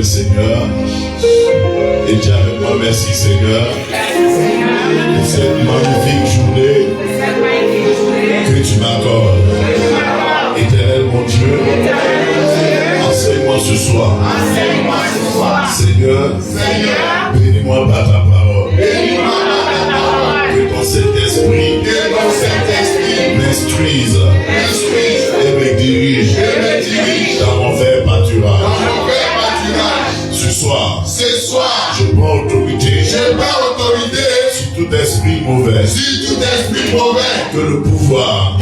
Seigneur. Et dis avec moi, merci Seigneur. Pour cette magnifique journée que tu m'accordes. Éternel mon Dieu, enseigne-moi ce soir. Seigneur, bénis-moi par ta parole. Que ton Saint-Esprit m'instruise et me dirige dans mon vrai pâturage. Ce soir, je prends autorité sur tout esprit mauvais. Que le pouvoir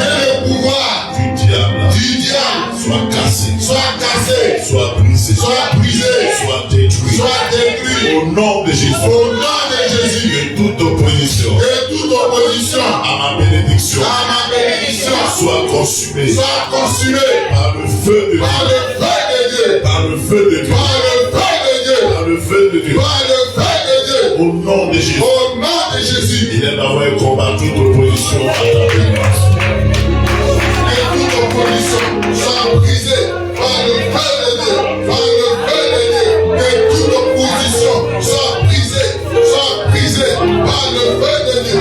du diable soit cassé, soit brisé, soit détruit. Au nom de Jésus, que toute opposition à ma bénédiction soit consumée par le feu de Dieu. Par le feu de Dieu. Au nom de Jésus. Il est d'abord un combat toute opposition à ta bénédiction. Et toute opposition soit brisée par le feu de Dieu. Que toute opposition soit brisée par le feu de Dieu.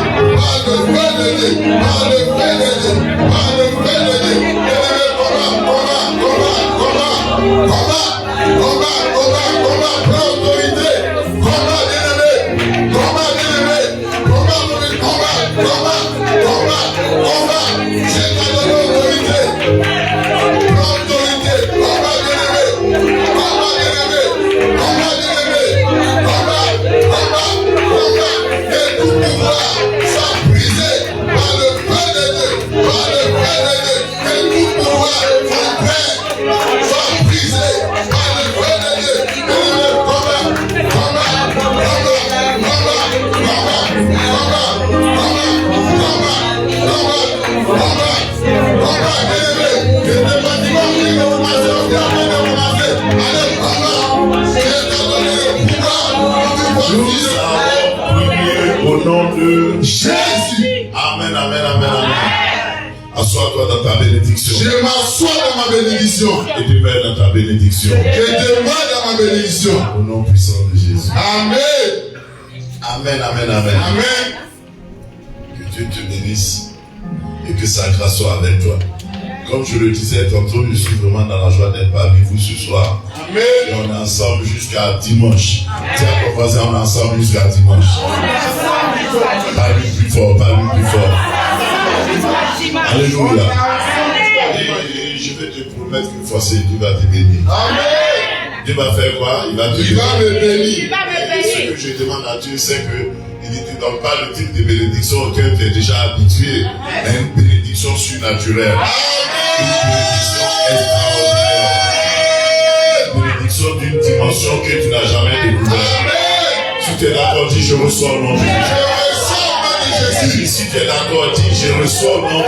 Au nom de Jésus. Amen. Assois-toi dans ta bénédiction. Je m'assois dans ma bénédiction. Et demeure dans ta bénédiction. Au nom puissant de Jésus. Amen. Que Dieu te bénisse et que sa grâce soit avec toi. Comme je le disais tantôt, je suis vraiment dans la joie d'être parmi vous ce soir. Amen. Et on est ensemble jusqu'à dimanche. Tiens, ton voisin, on est ensemble jusqu'à dimanche. Parle plus fort. Alléluia. Et je vais te promettre qu'une fois c'est Dieu va te bénir. Amen. Dieu va faire quoi? Il va me bénir. Ce que je demande à Dieu, c'est que il ne te donne pas le type de bénédiction auquel tu es déjà habitué, mais une bénédiction surnaturelle. Une bénédiction extraordinaire. Une bénédiction d'une dimension que tu n'as jamais découverte. Si tu es d'accord, dis je reçois au nom de Jésus. Si tu es d'accord, dis je reçois au nom de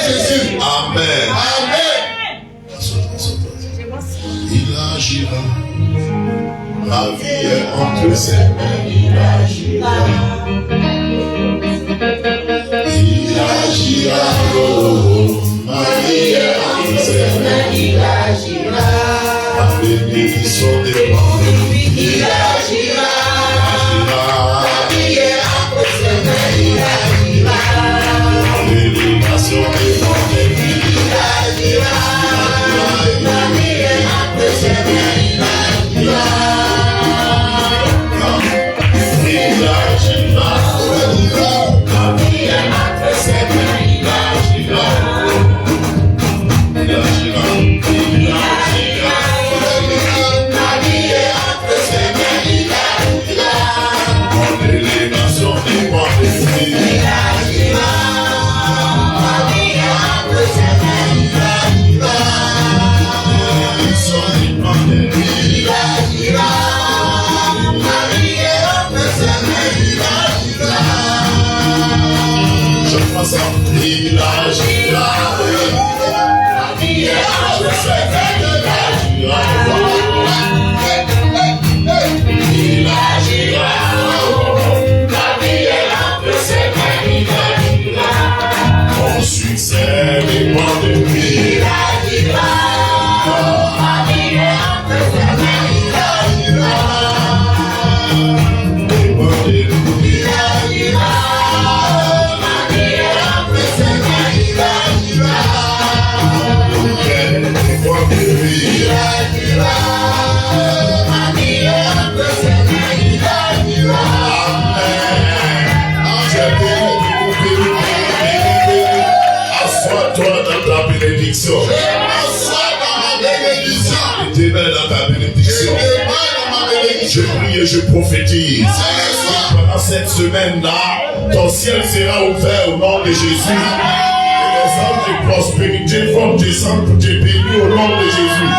Jésus. Amen. Il agira. Ma vie est entre ses mains. Il agira. Ma vie est entre ses mains. Il agira. La bénédiction dépend de lui. Il agira. Ma vie est entre ses mains. Il agira. La bénédiction dépend de lui. Il agira. Ma vie est entre ses mains. Il agira. Il agira, la vie est entre ses mains. Il agira, la vie est entre ses mains. Mon succès dépend de lui. Il agira, la vie est entre ses mains. bénédiction. Je m'assois dans ma bénédiction. Et demeure dans ta Je bénédiction. demeure dans ma bénédiction. Je prie et je prophétise. Pendant cette semaine-là, ton ciel sera ouvert au nom de Jésus. Et les anges de prospérité vont descendre pour te bénir au nom de Jésus.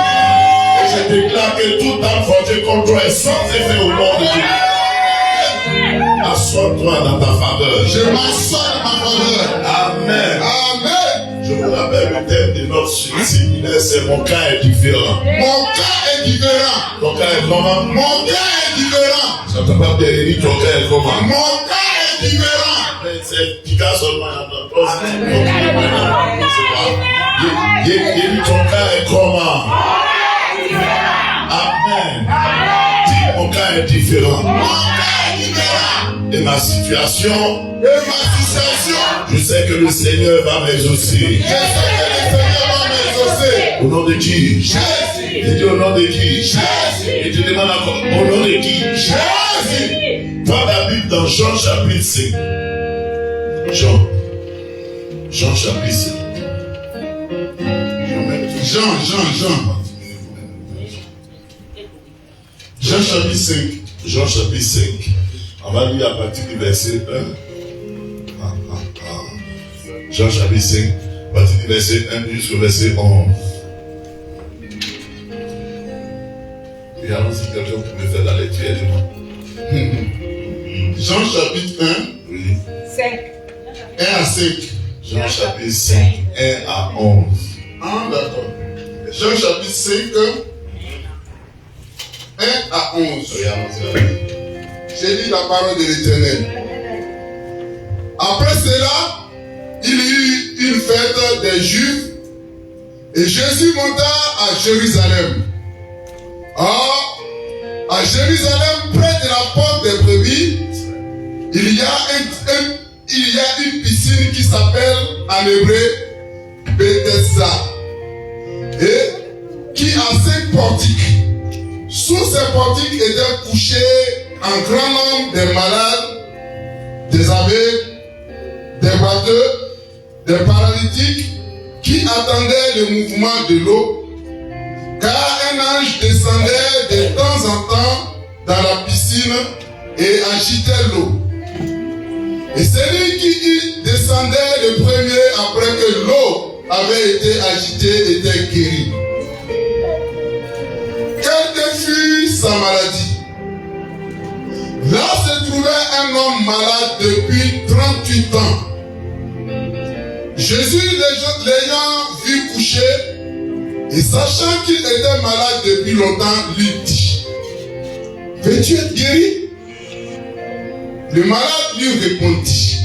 Et je déclare que toute âme forgée contre toi est sans effet au nom de Jésus. Assois-toi dans ta faveur. Je m'assois dans ma faveur. Amen. Amen. Je vous rappelle le thème de notre séminaire, c'est mon cas est différent. Mon cas est différent. Ton cas est comment? Mon cas est différent. Ça t'a pas bien dit ton cas est comment? Mon cas est différent. C'est Picard seulement. Il dit ton cas est comment? Amen. Dis mon cas est différent. Mon cas est différent. Et ma situation, je sais que le Seigneur va m'exaucer. Au nom de qui? Jésus. Je dis au nom de qui? Jésus. Et tu demandes encore, au nom de qui? Jésus. Prends la Bible dans Jean chapitre 5. Jean chapitre 5. Jean chapitre 5. Jean chapitre 5. On va lire à partir du verset 1. Jean chapitre 5. À partir du verset 1 jusqu'au verset 11. Et allons si quelqu'un peut me faire la lecture, aidez-moi. Jean chapitre 1. Oui. 5. 1 à 5. Jean chapitre 5, 1 à 11. Ah, d'accord. Jean chapitre 5, 1 à 11. J'ai dit la parole de l'Éternel. Après cela, il y eut une fête des Juifs et Jésus monta à Jérusalem. Or, à Jérusalem, près de la porte des brebis, il y a une piscine qui s'appelle en hébreu Bethesda et qui a 5 portiques. Sous ces portiques étaient couchés un grand nombre de malades, des aveugles, des boiteux, des paralytiques qui attendaient le mouvement de l'eau, car un ange descendait de temps en temps dans la piscine et agitait l'eau. Et celui qui descendait le premier après que l'eau avait été agitée était guéri. Quelle que fût sa maladie? Là se trouvait un homme malade depuis 38 ans. Jésus l'ayant vu coucher et sachant qu'il était malade depuis longtemps, lui dit: veux-tu être guéri? Le malade lui répondit: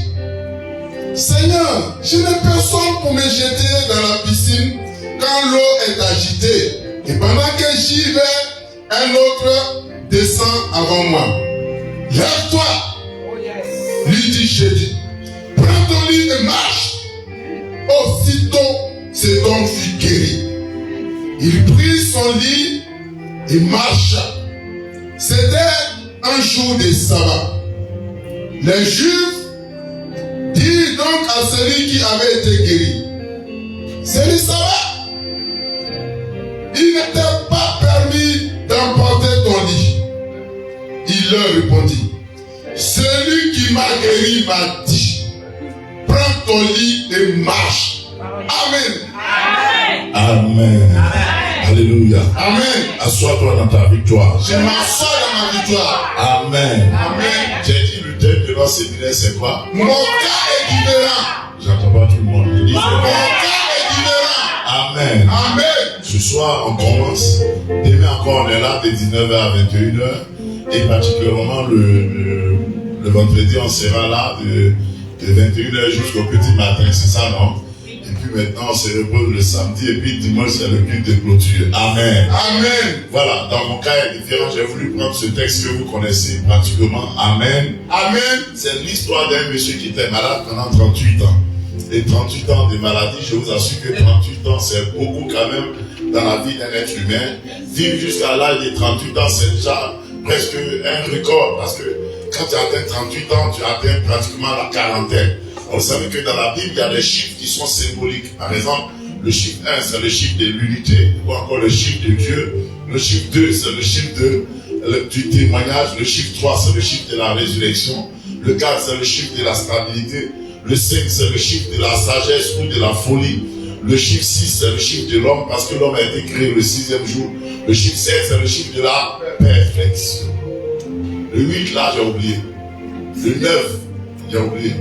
Seigneur, je n'ai personne pour me jeter dans la piscine quand l'eau est agitée. Et pendant que j'y vais, un autre descend avant moi. Lève-toi, lui dit Jésus. Prends ton lit et marche. Aussitôt, cet homme fut guéri. Il prit son lit et marcha. C'était un jour de sabbat. Les Juifs dirent donc à celui qui avait été guéri: c'est le sabbat. Il n'était pas permis d'emporter ton lit. Il leur répondit: celui qui m'a guéri m'a dit: prends ton lit et marche. Amen. Amen. Alléluia. Amen. Assois-toi dans ta victoire. Je m'assois dans ma victoire. Amen. Amen. J'ai dit le thème de notre séminaire, c'est quoi? Mon cas est différent. J'entends pas tout le monde. Je dis, Mon cas est différent. Amen. Amen. Ce soir, on commence. Demain encore, on est là de 19h à 21h. Et particulièrement le vendredi, on sera là de 21h jusqu'au petit matin. C'est ça, non? Et puis maintenant, on se repose le samedi. Et puis dimanche, c'est le culte de clôture. Amen. Amen. Voilà, dans mon cas est différent. J'ai voulu prendre ce texte que vous connaissez pratiquement. Amen. Amen. C'est l'histoire d'un monsieur qui était malade pendant 38 ans. Et 38 ans de maladie, je vous assure que 38 ans, c'est beaucoup quand même dans la vie d'un être humain. Vivre jusqu'à l'âge de 38 ans, c'est déjà presque un record. Parce que quand tu atteins 38 ans, tu atteins pratiquement la quarantaine. Vous savez que dans la Bible, il y a des chiffres qui sont symboliques. Par exemple, Le chiffre 1, c'est le chiffre de l'unité, ou encore le chiffre de Dieu. Le chiffre 2, c'est le chiffre du témoignage. Le chiffre 3, c'est le chiffre de la résurrection. Le 4, c'est le chiffre de la stabilité. Le 5, c'est le chiffre de la sagesse ou de la folie. Le chiffre 6, c'est le chiffre de l'homme, parce que l'homme a été créé le 6e jour. Le chiffre 7, c'est le chiffre de la perfection. Le 8, là, j'ai oublié. Le 9, j'ai oublié.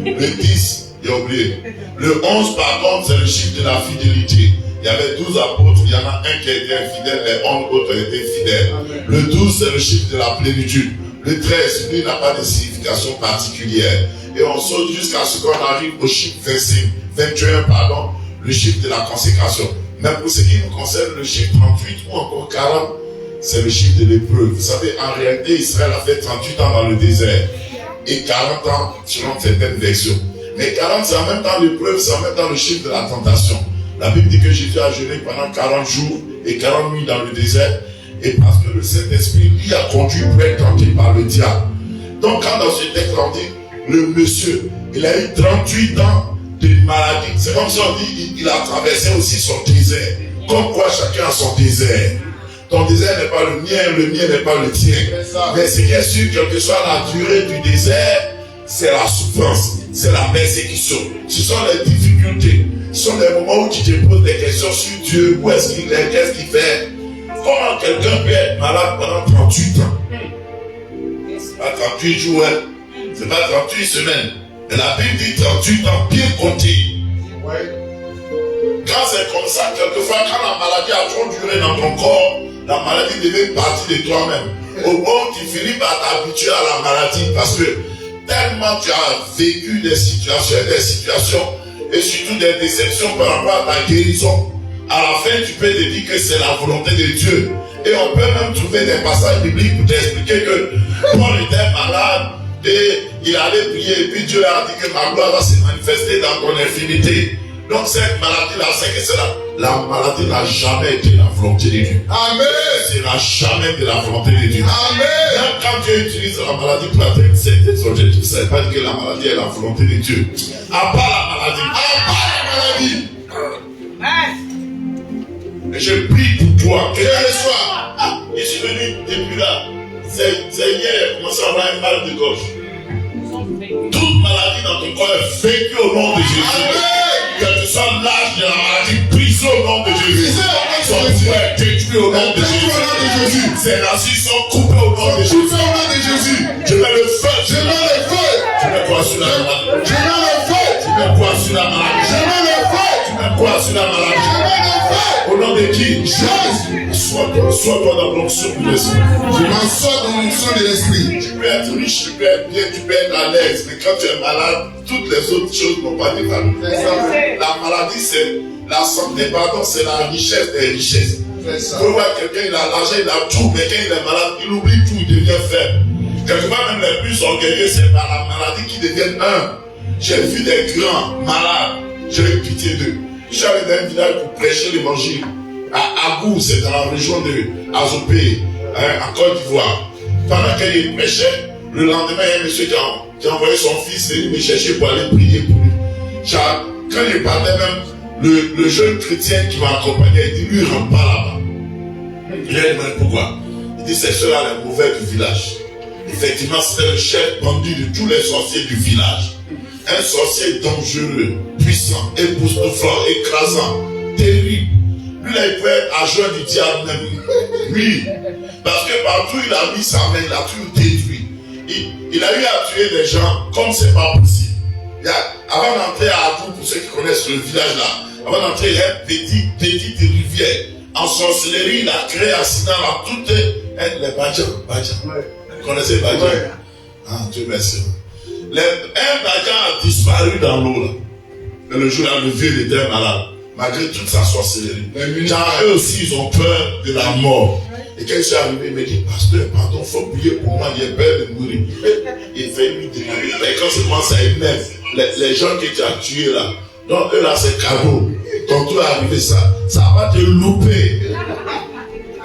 Le 10, j'ai oublié. Le 11, par contre, c'est le chiffre de la fidélité. Il y avait 12 apôtres, il y en a un qui a été infidèle, les 11 autres ont été fidèles. Le 12, c'est le chiffre de la plénitude. Le 13, lui, n'a pas de signification particulière. Et on saute jusqu'à ce qu'on arrive au chiffre 21, le chiffre de la consécration. Même pour ce qui nous concerne, le chiffre 38 ou encore 40, c'est le chiffre de l'épreuve. Vous savez, en réalité, Israël a fait 38 ans dans le désert et 40 ans selon certaines versions. Mais 40, c'est en même temps l'épreuve, c'est en même temps le chiffre de la tentation. La Bible dit que Jésus a jeûné pendant 40 jours et 40 nuits dans le désert. Et parce que le Saint-Esprit lui a conduit pour être tenté par le diable. Donc quand dans ce texte on dit, le monsieur, il a eu 38 ans de maladie. C'est comme si on dit, il a traversé aussi son désert. Comme quoi chacun a son désert. Ton désert n'est pas le mien n'est pas le tien. Mais ce qui est sûr, quelle que soit la durée du désert, c'est la souffrance, c'est la persécution. Ce sont les difficultés. Ce sont les moments où tu te poses des questions sur Dieu. Où est-ce qu'il est, qu'est-ce qu'il fait? Comment quelqu'un peut être malade pendant 38 ans? C'est pas 38 jours, hein? C'est pas 38 semaines. Mais la Bible dit 38 ans bien compté. Quand c'est comme ça, quelquefois, quand la maladie a trop duré dans ton corps, la maladie devient partie de toi-même. Au moment où tu finis par t'habituer à la maladie, parce que tellement tu as vécu des situations, et surtout des déceptions par rapport à ta guérison. À la fin, tu peux te dire que c'est la volonté de Dieu. Et on peut même trouver des passages bibliques pour t'expliquer que Paul était malade et il allait prier. Et puis Dieu a dit que ma gloire va se manifester dans ton infinité. Donc cette maladie-là, c'est que c'est la maladie n'a jamais été la volonté de Dieu. Amen. Ce sera jamais de la volonté de Dieu. Amen. Même quand Dieu utilise la maladie pour atteindre certains objectifs, ça ne veut pas dire que la maladie est la volonté de Dieu. À part la maladie. À part la maladie. Et je prie pour toi, quel que soit. Je suis venu depuis là. C'est hier, commencé à avoir un mal de gorge. Toute maladie dans ton corps est vaincue au nom de Jésus. Quel que soit l'âge de la maladie, brisée au nom de Jésus. Son corps est détruit au nom de Jésus. Ses racines sont coupées au nom de Jésus. Je mets le feu. Je mets le feu. Tu mets quoi sur la maladie? Je mets le feu. Tu mets quoi sur la maladie? Je mets le feu. Tu mets quoi sur la maladie? Je mets le feu. Au nom de qui? Jésus. Sois-toi dans l'onction de l'esprit. Je m'assois dans l'onction de l'esprit. Tu peux être riche, tu peux être bien, tu peux être à l'aise. Mais quand tu es malade, toutes les autres choses n'ont pas d'évalué. La maladie, c'est la santé, pardon, c'est la richesse des richesses. Tu peux voir quelqu'un, il a l'argent, il a tout, mais quand il est malade, il oublie tout, il devient faible. Quelquefois, même les plus orgueilleux, c'est par la maladie qu'ils deviennent un. J'ai vu des grands malades, j'ai eu pitié d'eux. Je suis allé dans un village pour prêcher l'évangile. À Agou, c'est dans la région de Azopé, en Côte d'Ivoire. Pendant qu'il prêchait, le lendemain, il y a un monsieur qui a envoyé son fils venir me chercher pour aller prier pour lui. Quand il partait même, le jeune chrétien qui m'a accompagné, il dit, lui, il ne rentre pas là-bas. Il a demandé pourquoi. Il dit, c'est ceux-là les mauvais du village. Effectivement, c'était le chef bandu de tous les sorciers du village. Un sorcier dangereux, puissant, époustouflant, écrasant, terrible. Lui, là, il pouvait être adjoint du diable même. Oui. Parce que partout, il a mis sa main, il a tout détruit. Il a eu à tuer des gens comme c'est pas possible. Avant d'entrer à Adou, pour ceux qui connaissent le village là, avant d'entrer, il y a une petite rivière. En sorcellerie, il a créé un accident là, toutes les Badjans. Vous connaissez les Badjans? Ah, Dieu merci. Un Badjan a disparu dans l'eau là. Et le jour là, le vieux était malade. Malgré toute sa sorcellerie. Car eux aussi, ils ont peur de la mort. Et quand il s'est arrivé, il me dit, pasteur, pardon, il faut prier pour moi, j'ai peur de mourir. Il fait lui demander. Mais quand c'est moi, ça énerve. Les gens qui tu as tués là, donc eux là, c'est cadeau. Quand tout est arrivé, ça va te louper.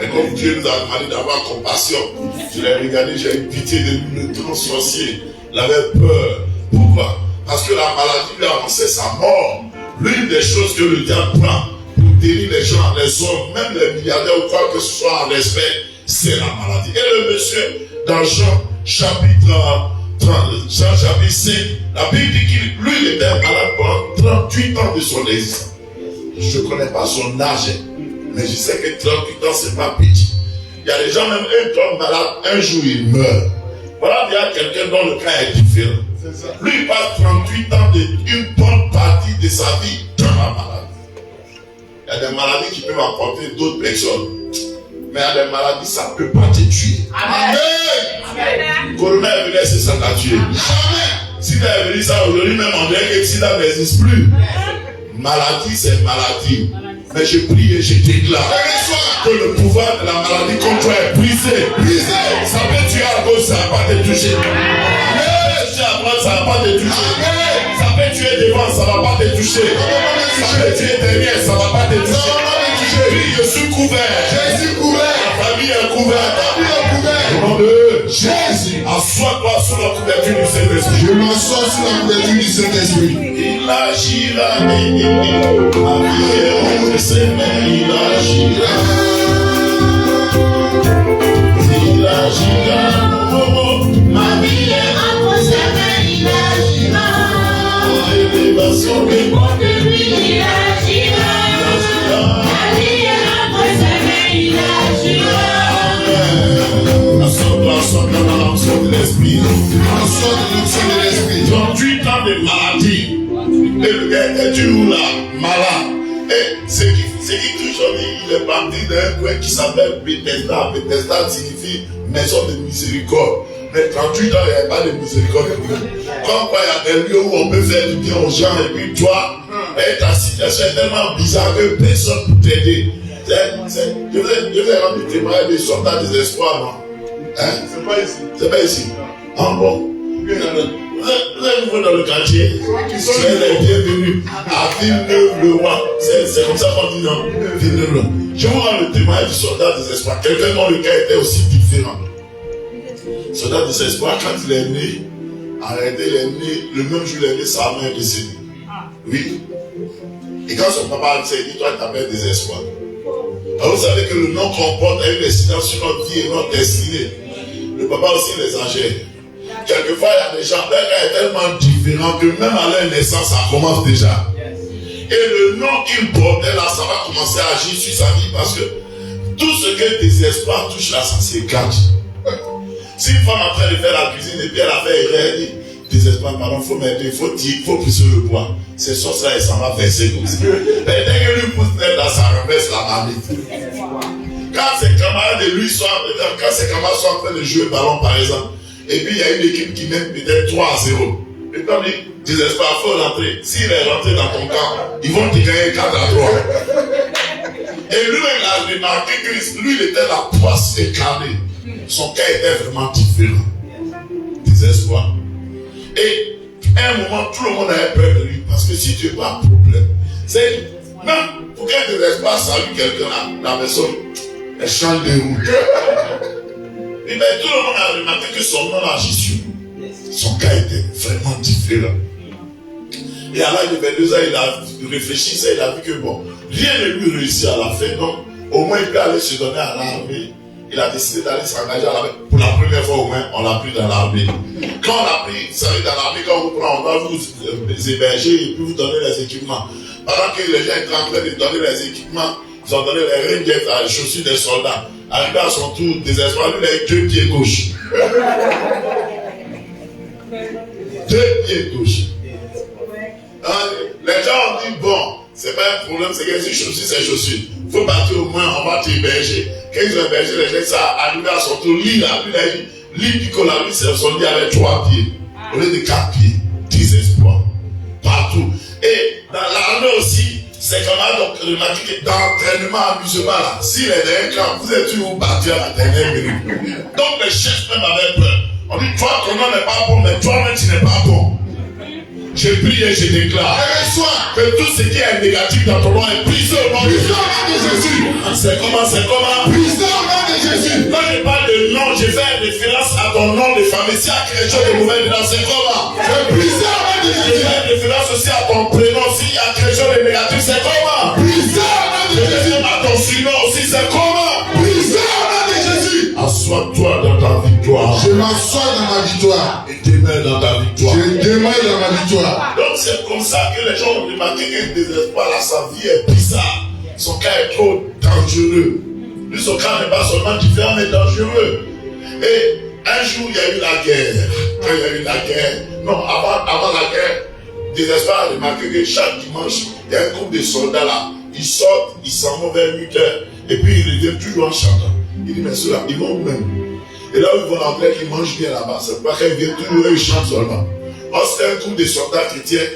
Et comme Dieu nous a demandé d'avoir compassion, je l'ai regardé, j'ai eu pitié de lui, le grand sorcier. Il avait peur. Pourquoi? Parce que la maladie lui a annoncé sa mort. l'une des choses que le diable prend pour tenir les gens, les hommes, même les milliardaires ou quoi que ce soit en respect, c'est la maladie. Et le monsieur, dans Jean chapitre 5, la Bible dit qu'il lui il était malade pendant 38 ans de son existence. Je ne connais pas son âge, mais je sais que 38 ans, c'est pas petit. Il y a des gens, même un tombe malade, un jour il meurt. Voilà, il y a quelqu'un dont le cas est différent. Lui, il passe 38 ans une bonne partie de sa vie dans la maladie. Il y a des maladies qui peuvent apporter d'autres personnes. Mais il y a des maladies, ça ne peut pas te tuer. Amen. Le coronavirus, c'est ça qui t'a tué. Jamais. Si tu avais dit ça aujourd'hui, même on dirait que le sida n'existe plus. Maladie, c'est maladie. Mais je prie et je déclare que le pouvoir de la maladie contre toi est brisé. Brisé. Ça peut tuer à gauche, ça ne va pas te toucher. À droite, ça ne va pas te toucher. Ça peut tuer devant, ça ne va pas te toucher. Ça peut tuer derrière, ça ne va pas te toucher. Oui, je suis couvert. Je suis couvert. La famille est couverte. Au nom de Jésus, assois-toi sous la couverture du Saint-Esprit. Je m'assois sous la couverture du Saint-Esprit. Il agira, ma vie est entre ses mains, il agira. Il agira, ma vie est entre ses mains, il agira. L'élévation des monts de lui, il agira. Ma vie est entre ses mains, il agira. Assois-toi dans l'onction de l'esprit. Assois dans l'onction de l'esprit. 38 ans de maladie. Et le gars était toujours là, malade. Et ce qui touche, il est parti d'un coin qui s'appelle Bethesda. Bethesda signifie maison de miséricorde. Mais 38 ans, il n'y avait pas de miséricorde. Comme quoi, il y a des lieux où on peut faire du bien aux gens. Et puis toi, ta situation est tellement bizarre que personne ne peut t'aider. Je vais rendre du témoignage de soldats désespoir, non? Hein? C'est pas ici. C'est pas ici. Ah bon? Vous êtes nouveau dans le quartier. Soyez les bienvenus à Villeneuve-le-Roi. C'est comme ça qu'on dit, non? Villeneuve-le-Roi. Je vous rends le témoignage du soldat désespoir. Quelqu'un dont le cas était aussi différent. Le soldat désespoir, quand il est né, arrêté, il est né, le même jour il est né, sa mère est décédée. Oui. Et quand son papa s'est dit, toi tu t'appelles désespoir. Alors vous savez que le nom comporte une incidence sur notre vie et notre destinée. Le papa aussi les exagère. Quelquefois, il y a des gens, leur cas est tellement différent que même à leur naissance, ça commence déjà. Et le nom qu'il portait là, ça va commencer à agir sur sa vie parce que tout ce que le désespoir touche là, ça s'écarte. Si une femme est en train de faire la cuisine et puis elle a fait erreur, elle dit, désespoir, pardon, il faut m'aider, il faut pousser le bois. C'est ça, et ça va verser comme ça. Mais dès que lui pousse là, ça renverse la marmite. Quand ses camarades de lui sont en train de jouer ballon par exemple, et puis il y a une équipe qui mène peut-être 3-0. Et comme il désespoir, il faut rentrer. S'il est rentré dans ton camp, ils vont te gagner 4-3. Et lui, il a remarqué que lui, il était la poisse écarnée. Son cas était vraiment différent. Désespoir. Et à un moment, tout le monde avait peur de lui. Parce que si tu n'as pas de problème, c'est même pour qu'un désespoir salue quelqu'un, la personne, elle change de route. Et bien tout le monde a remarqué que son nom agit sur lui. Son cas était vraiment différent. Et à l'âge de 22 ans, il a réfléchi, il a vu que bon, rien ne lui réussit à la fin. Donc, au moins, il peut aller se donner à l'armée. Il a décidé d'aller s'engager à l'armée. Pour la première fois, au moins, on l'a pris dans l'armée. Quand on l'a pris, ça veut dire dans l'armée, quand on vous prend, on va vous héberger et puis vous donner les équipements. Pendant que les gens étaient en train de donner les équipements, ils ont donné les ringuettes à les chaussures des soldats. Arrivé à son tour, désespoir, lui, il avait 2 pieds gauche. 2 pieds gauche. Les gens ont dit, bon, c'est pas un problème, c'est que si chaussures, c'est chaussures. Il faut partir au moins, on va t'héberger. Quand ils ont hébergé les gens, ça arrivé à son tour, lui, il a dit, lui, Nicolas, lui, son lit avait 3 pieds. Au lieu de 4 pieds. Désespoir. Partout. Et dans l'armée aussi, c'est comme ça, donc, remarquez que dans l'entraînement, amusement, là, s'il est dans un camp, vous êtes toujours battu à la dernière minute. Donc, les chefs même avaient peur. On dit, toi, ton nom n'est pas bon, mais toi-même, tu n'es pas bon. Je prie et je déclare que tout ce qui est négatif dans ton nom est brisé au nom de Jésus. C'est comment? Brisé au nom de Jésus. Quand je parle de nom, je fais référence à ton nom de famille. Si il y a quelque chose de mauvais dedans, c'est comment? C'est brisé au nom de Jésus. Je fais référence aussi à ton prénom. S'il y a quelque chose de victoire. Et demeure dans ta victoire. Je demeure dans ma victoire. Donc c'est comme ça que les gens ont remarqué que le désespoir, là, sa vie est bizarre. Son cas est trop dangereux. Lui, son cas n'est pas seulement différent, mais dangereux. Et un jour, il y a eu la guerre. Quand il y a eu la guerre, non, avant la guerre, désespoir a remarqué que chaque dimanche, il y a un groupe de soldats là. Ils sortent, ils s'en vont vers 8 heures. Et puis ils reviennent toujours en chantant. Il dit, mais ceux-là, ils vont où même? Et là où ils vont rentrer, ils mangent bien là-bas. C'est pas qu'ils viennent toujours, ils chantent seulement. Or, c'est un groupe de soldats chrétiens.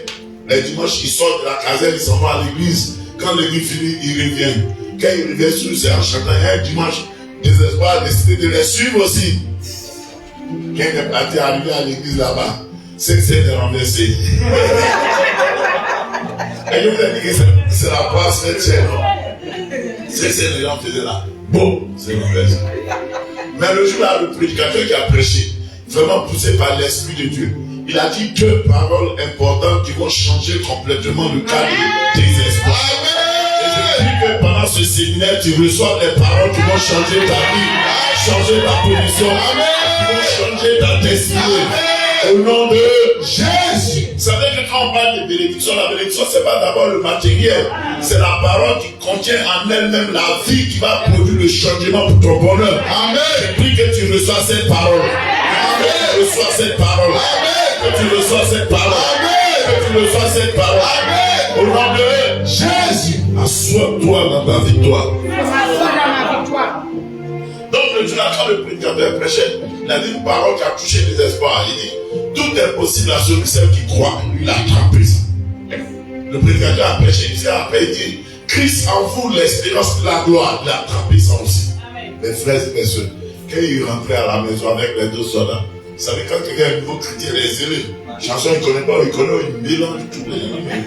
Les dimanches, ils sortent de la caserne, ils s'en vont à l'église. Quand l'église finit, ils reviennent. Quand ils reviennent sur c'est en chantant, il y a un dimanche, désespoir a décidé de les suivre aussi. Quand il est parti arriver à l'église là-bas, c'est renversé. Et je vous ai dit que c'est la place chrétienne. C'est les gens faisaient là. Bon, c'est renversé. Mais le jour là, le prédicateur qui a prêché, vraiment poussé par l'Esprit de Dieu, il a dit 2 paroles importantes qui vont changer complètement le cadre des espoirs. Et je prie que pendant ce séminaire, tu reçois les paroles qui vont changer ta vie, changer ta position, qui vont changer ta destinée. Au nom de Jésus. Vous savez que quand on parle de bénédiction, la bénédiction, c'est pas d'abord le matériel. C'est la parole qui contient en elle-même la vie qui va produire le changement pour ton bonheur. Amen. Je prie que tu reçois cette parole. Amen. Que tu reçois cette parole. Amen. Que tu reçois cette parole. Amen. Que tu reçois cette parole. Amen. Au nom de Jésus. Assois-toi dans ta victoire. Assois dans ma victoire. Donc le jour là, quand le prédicateur prêchait, il a dit une parole qui a touché les espoirs. Il dit, tout est possible à celui qui croit. Lui, il a attrapé ça. Le prédicateur a prêché, il disait après, il dit, Christ en vous l'espérance de la gloire. Il a attrapé ça aussi. Amen. Mes frères et mes soeurs, quand il rentrait à la maison avec les 2 soldats, vous savez, quand quelqu'un est un nouveau chrétien, les élèves, chanson, il ne connaît pas, il connaît, il mélange tout.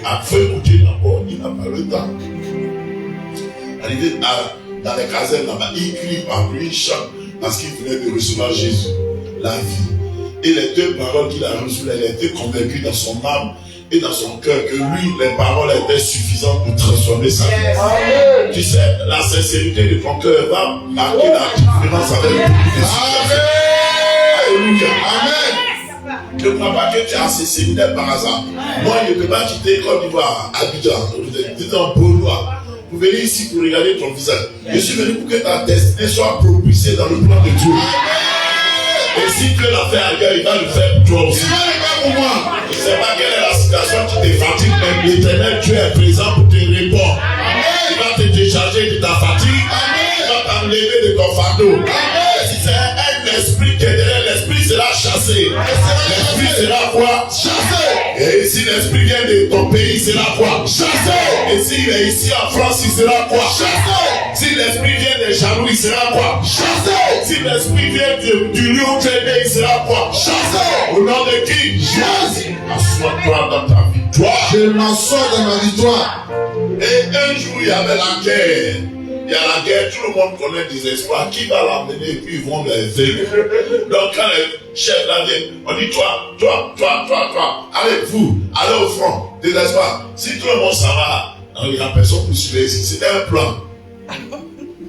À feu écouter d'abord, il n'a pas le temps. Arrivé dans les casernes là-bas, il crie par lui, il chante, parce qu'il venait de recevoir Jésus, la vie. Et les 2 paroles qu'il a reçues, elle était convaincue dans son âme et dans son cœur que lui, les paroles étaient suffisantes pour transformer sa vie. Tu sais, la sincérité de ton cœur va marquer la différence avec le Amen. Alléluia. Amen. Ne crois pas que tu as ces séminaires par hasard. Moi, je ne peux pas quitter Côte d'Ivoire, Abidjan, vous êtes en Beaulois. Vous venez ici pour regarder ton visage. Je suis venu pour que ta destinée soit propulsée dans le plan de Dieu. Et si Dieu l'a fait ailleurs, il va le faire pour toi aussi. Il va le faire pour moi. Je ne sais pas quelle est la situation qui te fatigue, mais l'Éternel, Dieu est présent pour te répondre. Il va te décharger de ta fatigue. Il va t'enlever de ton fardeau. Si c'est un esprit qui est derrière, l'esprit sera chassé. L'esprit sera quoi? Chassé. Et si l'esprit vient de ton pays, il sera quoi? Chassé. Et s'il est ici en France, il sera quoi? Chassé. Si l'esprit vient des jaloux, il sera quoi? Chassé. Si l'esprit vient du lieu où tu es né, il sera quoi? Chassé. Au nom de qui? Jésus. Assois-toi dans ta victoire. Je m'assois dans ma victoire. Et un jour, il y avait la guerre. Il y a la guerre, tout le monde connaît des espoirs. Qui va l'amener et puis ils vont les vaincre. Donc quand les chefs là viennent, on dit toi, allez vous, allez au front, des espoirs. Si tout le monde s'en va, il n'y a personne pour suivre ici. C'était un plan.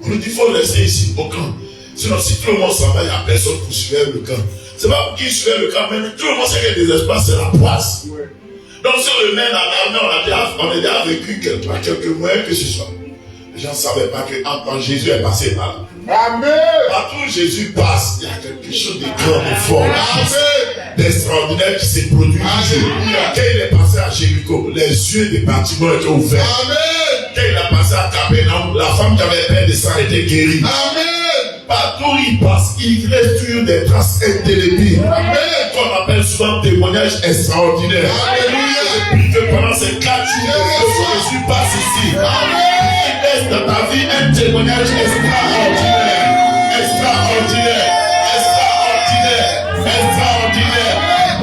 On nous dit il faut laisser ici au camp. Sinon si tout le monde s'en va, il n'y a personne pour suivre le camp. C'est pas pour qui suivait le camp, mais tout le monde sait que des espoirs c'est la poisse. Donc si on le met dans l'armée, on a déjà vécu quelques mois que ce soit. Les gens ne savaient pas que quand Jésus est passé par là. Amen. Partout où Jésus passe, il y a quelque chose de grand, de fort, d'extraordinaire qui s'est produit. Quand il est passé à Jéricho, les yeux des bâtiments étaient ouverts. Amen. Quand il est passé à Capernaum, la femme qui avait peur de ça était guérie. Amen. Partout où il passe, il reste toujours des traces indélébiles. Amen. Qu'on appelle souvent témoignages extraordinaires. Alléluia. Et puis que pendant ces 4 jours, Jésus passe ici. Amen. Dans ta vie un témoignage extraordinaire,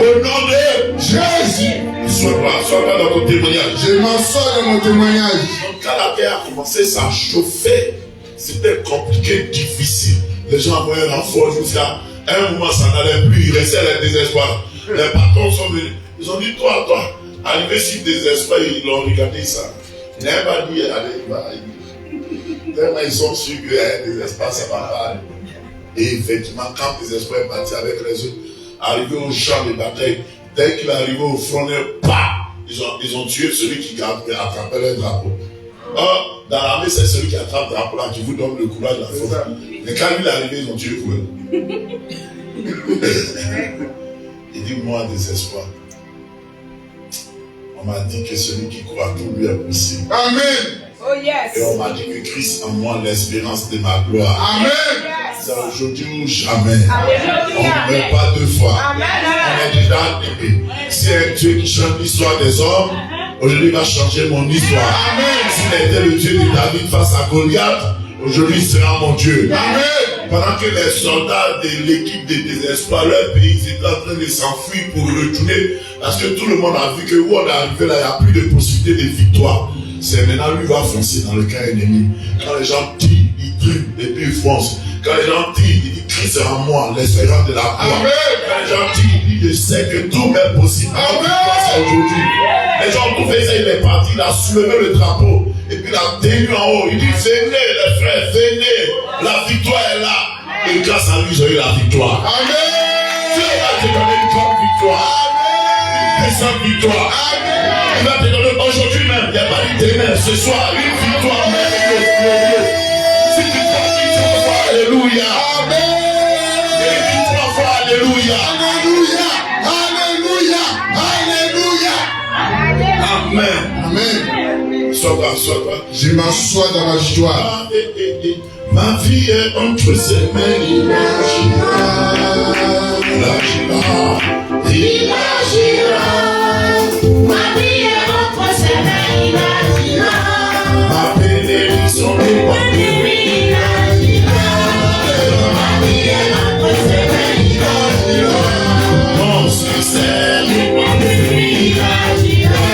au nom de Jésus. Sois-toi dans ton témoignage. Je m'assois dans mon témoignage. Donc quand la guerre a commencé, ça chauffait. C'était compliqué, difficile. Les gens envoyaient l'enfant jusqu'à un moment, ça n'allait plus. Il restait le désespoir. Les patrons sont venus. Ils ont dit, toi, arrivé sur le désespoir, ils l'ont regardé ça. Il n'avait pas dit, allez, il va. Tellement ils sont sûrs que des espaces, ça va pas. Et effectivement, quand les espoirs est parti avec les autres, arrivé au champ de bataille, dès qu'il est arrivé au front, ils ont tué celui qui attrapait le drapeau. Or, dans l'armée, c'est celui qui attrape le drapeau là qui vous donne le courage de la force. Mais quand lui est arrivé, ils ont tué pour eux. Il dit, moi, désespoir. On m'a dit que celui qui croit tout lui est possible. Amen. Oh yes. Et on m'a dit que Christ en moi l'espérance de ma gloire. Amen. C'est aujourd'hui ou jamais. Amen. On ne meurt pas deux fois. Amen. On est déjà aimé. C'est un Dieu qui change l'histoire des hommes. Aujourd'hui, il va changer mon histoire. Amen. S'il était le Dieu de David face à Goliath, aujourd'hui il sera mon Dieu. Amen. Pendant que les soldats de l'équipe de désespoir, leur pays, ils étaient en train de s'enfuir pour retourner. Parce que tout le monde a vu que où on est arrivé là, il n'y a plus de possibilité de victoire. C'est maintenant lui va foncer dans le camp ennemi. Quand les gens tirent, il tue et puis il fonce. Quand les gens tirent, il dit Christ est en moi, l'espérance de la gloire. Quand les gens tirent, il dit je sais que tout m'est possible. C'est aujourd'hui. Les gens ont fait ça, il est parti, il a soulevé le drapeau. Et puis il a tenu en haut. Il dit venez les frères, venez. La victoire est là. Et grâce à lui, ils ont eu la victoire. Amen. Dieu va te donner une grande victoire. Une puissante victoire. Il va te donner aujourd'hui même, il n'y a pas dit demain, ce soir, une victoire merveilleuse. Si tu crois que tu vas voir, alléluia. Amen. Et tu vas voir, alléluia. Alléluia. Alléluia. Alléluia. Amen. Amen. Sois. Je m'assois dans la joie. Ma vie est entre ses mains, il agira. Il agira. Ma vie est entre ses mains, il agira. Ma bénédiction dépend de lui. Il agira. Ma vie est entre ses mains, il agira. Mon succès Dépend de lui, il agira.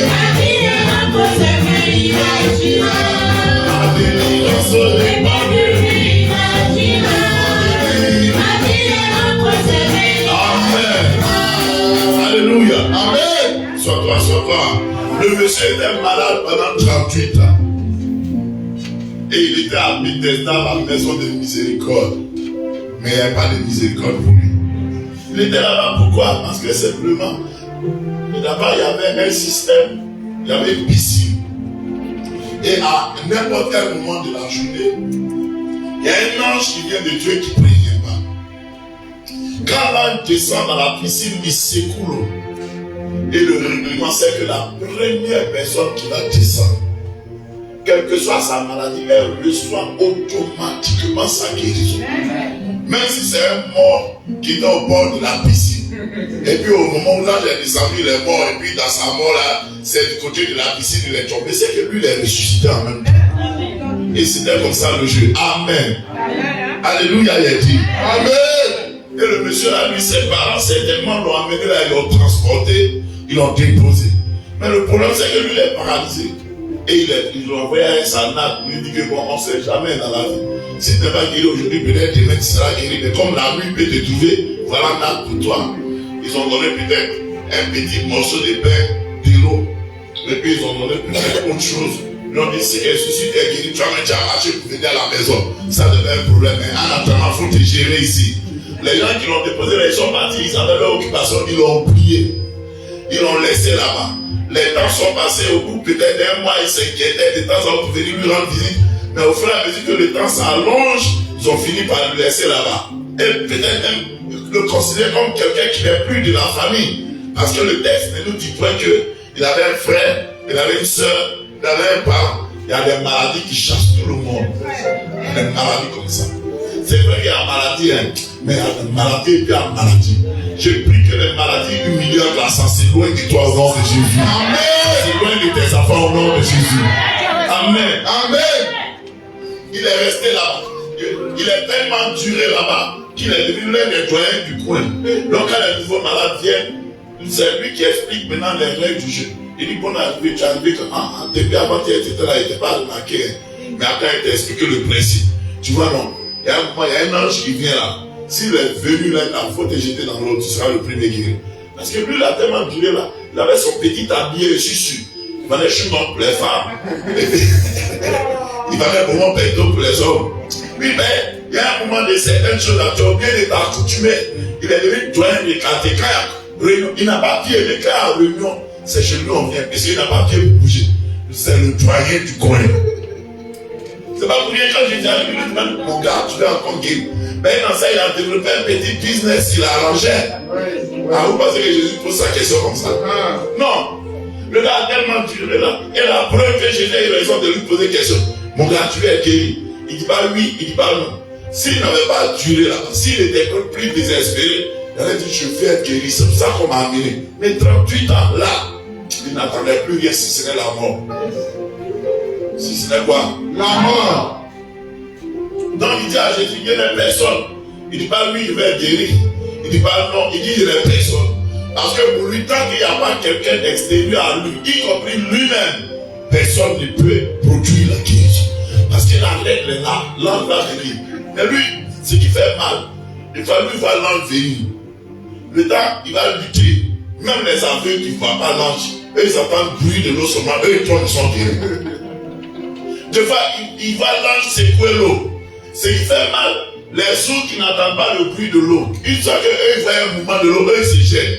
Ma vie est entre ses mains, il agira. ma bénédiction dépend de lui. Il agira. Ma vie est entre ses mains. Amen. Alléluia. Amen. Sois toi. Le monsieur était malade pendant 38 ans. Et il était à Bethesda, la maison de miséricorde. Mais il n'y avait pas de miséricorde pour lui. Il était là-bas, pourquoi? Parce que simplement, là-bas, il y avait un système, il y avait une piscine. Et à n'importe quel moment de la journée, il y a un ange qui vient de Dieu qui ne prévient pas. Quand l'ange descend dans la piscine, il secoue l'eau. Et le règlement, c'est que la première personne qui va descendre, quelle que soit sa maladie, elle reçoit automatiquement sa guérison. Même si c'est un mort qui est au bord de la piscine. Et puis au moment où l'ange est descendu, il est mort. Et puis dans sa mort là, c'est du côté de la piscine, il est tombé. C'est que lui, il est ressuscité en même temps. Et c'était comme ça le jeu. Amen. Alléluia, il a dit. Amen. Et le monsieur là, lui, ses parents, certainement l'ont amené là, ils l'ont transporté, ils l'ont déposé. Mais le problème, c'est que lui, il est paralysé. Et ils l'ont envoyé à un sanat. Lui dit que bon, on ne sait jamais dans la vie. Si tu n'es pas guéri aujourd'hui, peut-être demain tu seras guéri. Mais comme la nuit peut te trouver, voilà un acte pour toi. Ils ont donné peut-être un petit morceau de pain, de l'eau. Et puis ils ont donné peut-être autre chose. Ils ont dit, si tu es guéri, tu vas me arracher pour venir à la maison. Ça devient un problème. Mais en attendant, il faut te gérer ici. Les gens qui l'ont déposé, là, ils sont partis, ils avaient leur occupation, ils l'ont oublié. Ils l'ont laissé là-bas. Les temps sont passés, au bout peut-être d'un mois, ils s'inquiétaient de temps en temps pour venir lui rendre visite. Mais au fur et à mesure que le temps s'allonge, ils ont fini par le laisser là-bas. Et peut-être même le considérer comme quelqu'un qui n'est plus de la famille. Parce que le texte ne nous dit pas qu'il avait un frère, il avait une soeur, il avait un parent. Il y a des maladies qui chassent tout le monde. Il y a des maladies comme ça. C'est vrai qu'il y a une maladie, hein, mais il y a une maladie et puis il y a une maladie. Je prie que les maladies humiliantes là, ça s'éloigne de toi au nom de Jésus. Amen. Ça s'éloigne de tes enfants au nom de Jésus. Amen. Amen. Il est resté là-bas. Il est tellement duré là-bas qu'il est devenu l'un des doyens du coin. Donc quand les nouveaux malades viennent, c'est lui qui explique maintenant les règles du jeu. Il dit qu'on a arrivé, tu as arrivé que depuis avant tu étais là, il n'était pas remarqué. Mais après il t'a expliqué le principe. Tu vois non, il y a un moment, il y a un ange qui vient là. S'il est venu là, il faut te jeter dans l'eau, tu seras le premier guéri. Parce que lui, il a tellement duré là. Il avait son petit habillé, je suis sûr. Il valait chou pour les femmes. Il valait vraiment pédo pour les hommes. Oui, mais Il y a un moment de certaines choses là, tu as oublié de t'accoutumer. Il est devenu doyen des catéchètes. Réunion, il n'a pas pied, les cas à réunion, c'est chez lui on vient, parce qu'il n'a pas pied pour bouger. C'est le doyen du coin. C'est pas pour rien quand j'ai dit à lui, mon gars, tu es encore gay. Mais dans ça, il a développé un petit business, il a arrangé. Ah, vous pensez que Jésus pose sa question comme ça? Non. Le gars a tellement duré là. Et la preuve que Jésus a eu raison de lui poser question. Mon gars, tu es guéri. Il dit pas oui, il dit pas non. S'il n'avait pas duré là, s'il était plus désespéré, il aurait dit je vais être guéri. C'est pour ça qu'on m'a amené. Mais 38 ans là, il n'attendait plus rien si ce n'est la mort. Si ce n'est quoi? La mort. Donc il dit à Jésus, il y a personne. Il dit pas lui, il va être guéri. Il dit pas non, il dit il y a personne. Parce que pour lui, tant qu'il n'y a pas quelqu'un d'extérieur à lui, y compris lui-même, personne ne peut produire la guérison. Parce que la lettre est là, l'ange va venir. Mais lui, ce qui fait mal, il va lui voir l'ange venir. Le temps, il va lutter. Même les aveugles qui ne voient pas l'ange, eux, ils entendent le bruit de l'eau seulement, eux, ils sont guéris. Des fois, il va l'ange secouer l'eau. Ce qui fait mal, les sourds qui n'entendent pas le bruit de l'eau, une fois qu'eux, ils voient un mouvement de l'eau, eux, ils se gênent.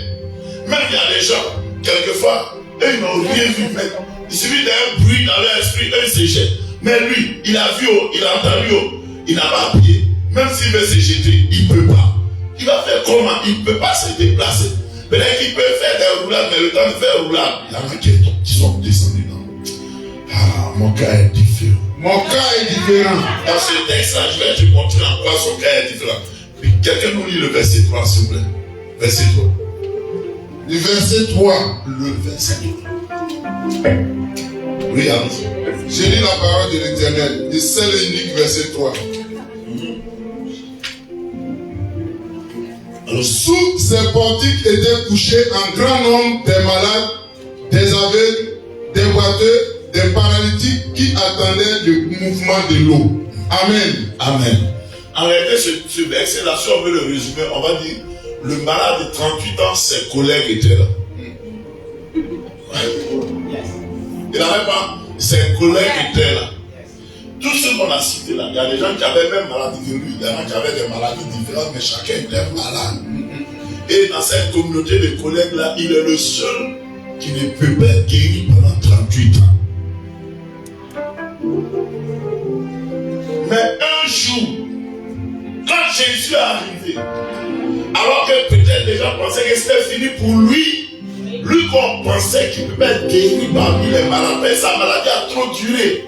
Même il y a des gens, quelquefois, eux, ils n'ont rien vu, mais il suffit d'un bruit dans leur esprit, eux, ils se jettent. Mais lui, il a vu, il a entendu, il n'a pas appuyé. Même s'il veut se jeter, il ne peut pas. Il va faire comment? Il ne peut pas se déplacer. Peut-être qu'il peut faire des roulades, mais le temps de faire roulade, il y en a qui sont descendus là. Ah, mon cas est différent. Mon cas est différent. Dans ce texte-là, je vais te montrer en quoi son cas est différent. Puis quelqu'un nous lit le verset 3, s'il vous plaît. Verset 3. Le verset 3. Le verset 3. Oui, allons-y. J'ai lu la parole de l'Éternel, le seul et unique verset 3. Alors, sous ces portiques étaient couchés un grand nombre des malades, des aveugles, des boiteux, des paralytiques qui attendaient le mouvement de l'eau. Amen. Amen. En réalité, ce verset-là, si on veut le résumer, on va dire le malade de 38 ans, ses collègues étaient là. Il n'avait pas, ses collègues étaient là. Tous ceux qu'on a cités là, il y a des gens qui avaient même maladie que lui, il y a des gens qui avaient des maladies différentes, mais chacun était malade. Et dans cette communauté de collègues là, il est le seul qui ne peut pas être guéri pendant 38 ans. Mais un jour, quand Jésus est arrivé, alors que peut-être les gens pensaient que c'était fini pour lui, lui qu'on pensait qu'il ne peut pas être guéri parmi les malades, mais sa maladie a trop duré.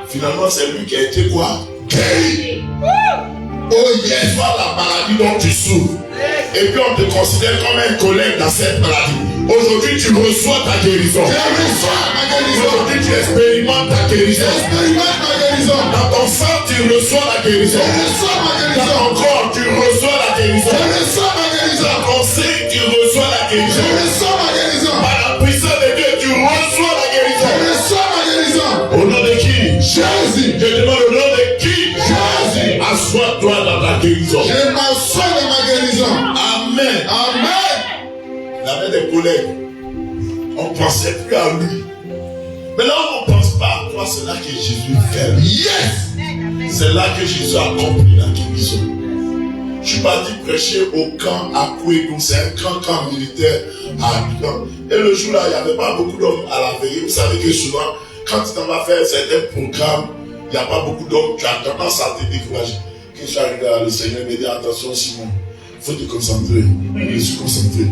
Finalement, c'est lui qui a été quoi? Guéri. Oh yes, voilà la maladie dont tu souffres. Et puis on te considère comme un collègue dans cette maladie. Aujourd'hui, tu reçois ta guérison. Aujourd'hui, tu expérimentes ta guérison. Dans ton sang, tu reçois la guérison. Dans ton corps, tu reçois la guérison. Dans ton sein, tu reçois la guérison. Par la puissance de Dieu, tu reçois la guérison. Au nom de qui? Jésus. Je demande au nom de qui? Jésus. Assois-toi dans ta guérison. Je m'assois dans ma guérison. Amen. Amen. Il avait des collègues. On ne pensait plus à lui. Mais là où on ne pense pas à toi, c'est là que Jésus fait. Yes. C'est là que Jésus a accompli la guérison. Je suis parti prêcher au camp à Kouédou. C'est un camp militaire à Abidjan. Et le jour là, il n'y avait pas beaucoup d'hommes à la veille. Vous savez que souvent, quand tu t'en vas faire certains programmes, il n'y a pas beaucoup d'hommes, tu as tendance à te décourager. Quand je suis arrivé là, le Seigneur me dit attention Simon, il faut te concentrer. Je suis concentré.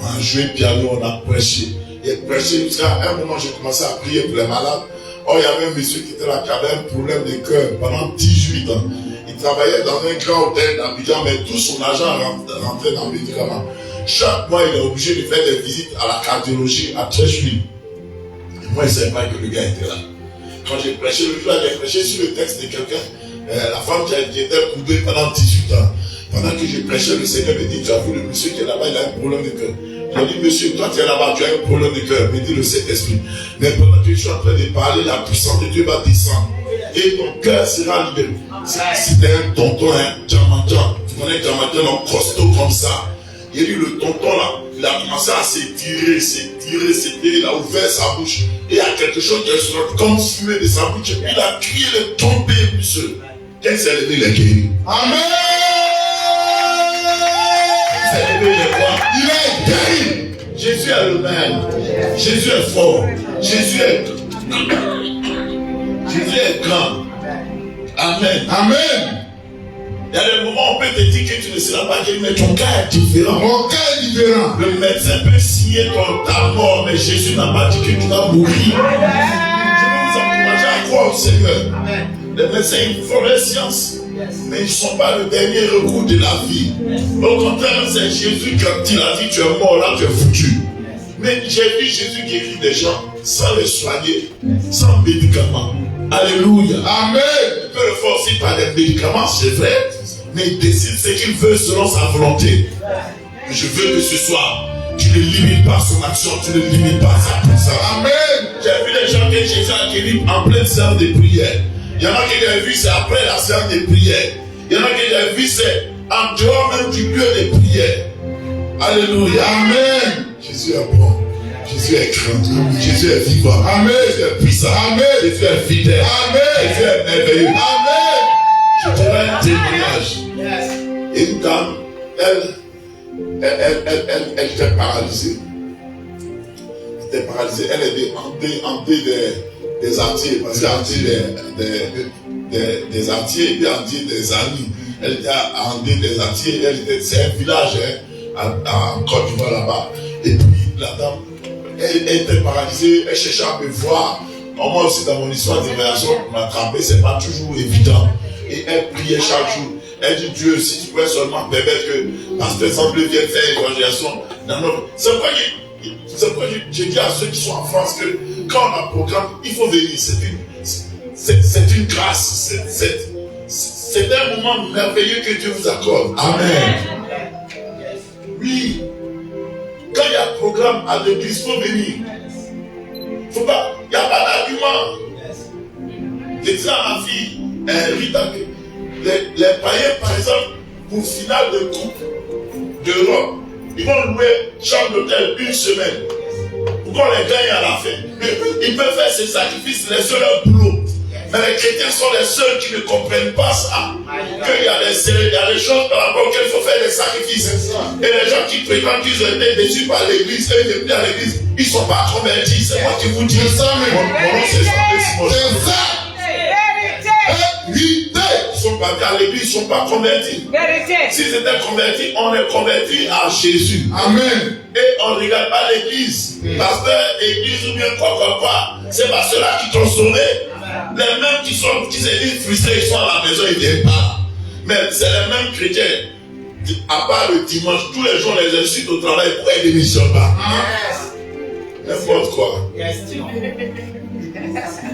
On a joué piano, on a prêché. Et prêché jusqu'à un moment, j'ai commencé à prier pour les malades. Oh, il y avait un monsieur qui était là, qui avait un problème de cœur pendant 18 ans. Il travaillait dans un grand hôtel d'Abidjan, mais tout son argent rentrait dans le médicament. Chaque mois, il est obligé de faire des visites à la cardiologie à Tréchuy. Et moi, je ne savais pas que le gars était là. Quand j'ai prêché, le jour-là, j'ai prêché sur le texte de quelqu'un, la femme qui était coupée pendant 18 ans. Pendant que j'ai prêché, le Seigneur me dit, tu as vu le monsieur qui est là-bas, il a un problème de cœur. J'ai dit, monsieur, toi tu es là-bas, tu as un problème de cœur, me dit le Saint-Esprit. Mais pendant que je suis en train de parler, la puissance de Dieu va descendre. Et ton cœur sera libéré. C'était un tonton, un Djamajan. Tu connais Djamajan, un costaud comme ça. Il dit, le tonton là, il a commencé à s'étirer, il a ouvert sa bouche. Et il y a quelque chose qui est sorti comme fumée de sa bouche. Et puis il a crié, il est tombé, monsieur. Quand s'est levé, il est guéri. Amen. Il s'est levé, il est quoi? Il est guéri. Jésus est le même. Jésus est fort. Jésus est grand. Amen. Amen. Il y a des moments où on peut te dire que tu ne seras pas guéri, mais ton cas est différent. Mon cas est différent. Le médecin peut signer ta mort, mais Jésus n'a pas dit que tu vas mourir. Je veux vous encourager à croire au Seigneur. Les médecins, ils font leur science, mais ils ne sont pas le dernier recours de la vie. Au contraire, c'est Jésus quand il a dit tu es mort, là tu es foutu. Mais j'ai vu Jésus guérir des gens sans les soigner, sans médicaments. Alléluia. Amen. Il peut le faire aussi par des médicaments, c'est vrai. Mais il décide ce qu'il veut selon sa volonté. Je veux que ce soir, tu ne limites pas son action, tu ne limites pas sa puissance. Amen. J'ai vu des gens que Jésus a guéris en pleine séance de prière. Il y en a qui j'ai vu, c'est après la séance de prière. Il y en a qui j'ai vu, c'est en dehors même du lieu de prière. Alléluia. Amen. Jésus est bon. Jésus est grand. Jésus est vivant. Amen. Jésus est puissant. Amen. Jésus est fidèle. Amen. Jésus est merveilleux. Amen. Je dirais un témoignage. Une dame, elle était paralysée. Elle était paralysée. Elle était hantée des artiers. Parce qu'elle des artiers et puis hantée des amis. Elle était hantée des artiers. C'est un village en Côte d'Ivoire là-bas. Et puis la dame, elle était paralysée. Elle cherchait à me voir. Moi aussi, dans mon histoire d'évaluation, m'attraper, c'est pas toujours évident. Et elle priait chaque jour. Elle dit Dieu, si tu pouvais seulement permettre que Pasteur Semblé vienne faire l'évangélisation dans notre. C'est pourquoi j'ai dit à ceux qui sont en France que quand on a un programme, il faut venir. C'est une grâce. C'est un moment merveilleux que Dieu vous accorde. Amen. Oui. Quand il y a un programme à l'église, il faut venir. Il n'y a pas d'argument. J'ai dit à ma fille, Rita, les païens, par exemple, pour finale de Coupe d'Europe, ils vont louer chambre d'hôtel une semaine pour qu'on les gagne à la fin. Ils peuvent faire ces sacrifices, les seuls leur boulot. Mais les chrétiens sont les seuls qui ne comprennent pas ça. Qu'il y a des choses par rapport auxquelles il faut faire des sacrifices. Et les gens qui prétendent qu'ils ont été déçus par l'église, et ils viennent à l'église, ils ne sont pas convertis. C'est moi qui vous dis. C'est ça, mais mon nom c'est Simon. c'est ça. Ils sont pas à l'église, ils ne sont pas convertis. S'ils étaient convertis, on est convertis à Jésus. Amen. Et on ne regarde pas l'église. Pasteur, église ou bien quoi. C'est pas ceux-là qui t'ont sauvé. Les mêmes qui se disent frustrés, ils sont à la maison, ils ne viennent pas. Mais c'est les mêmes chrétiens. À part le dimanche, tous les jours, les insultes au travail, pourquoi ils ne démissionnent pas? N'importe quoi.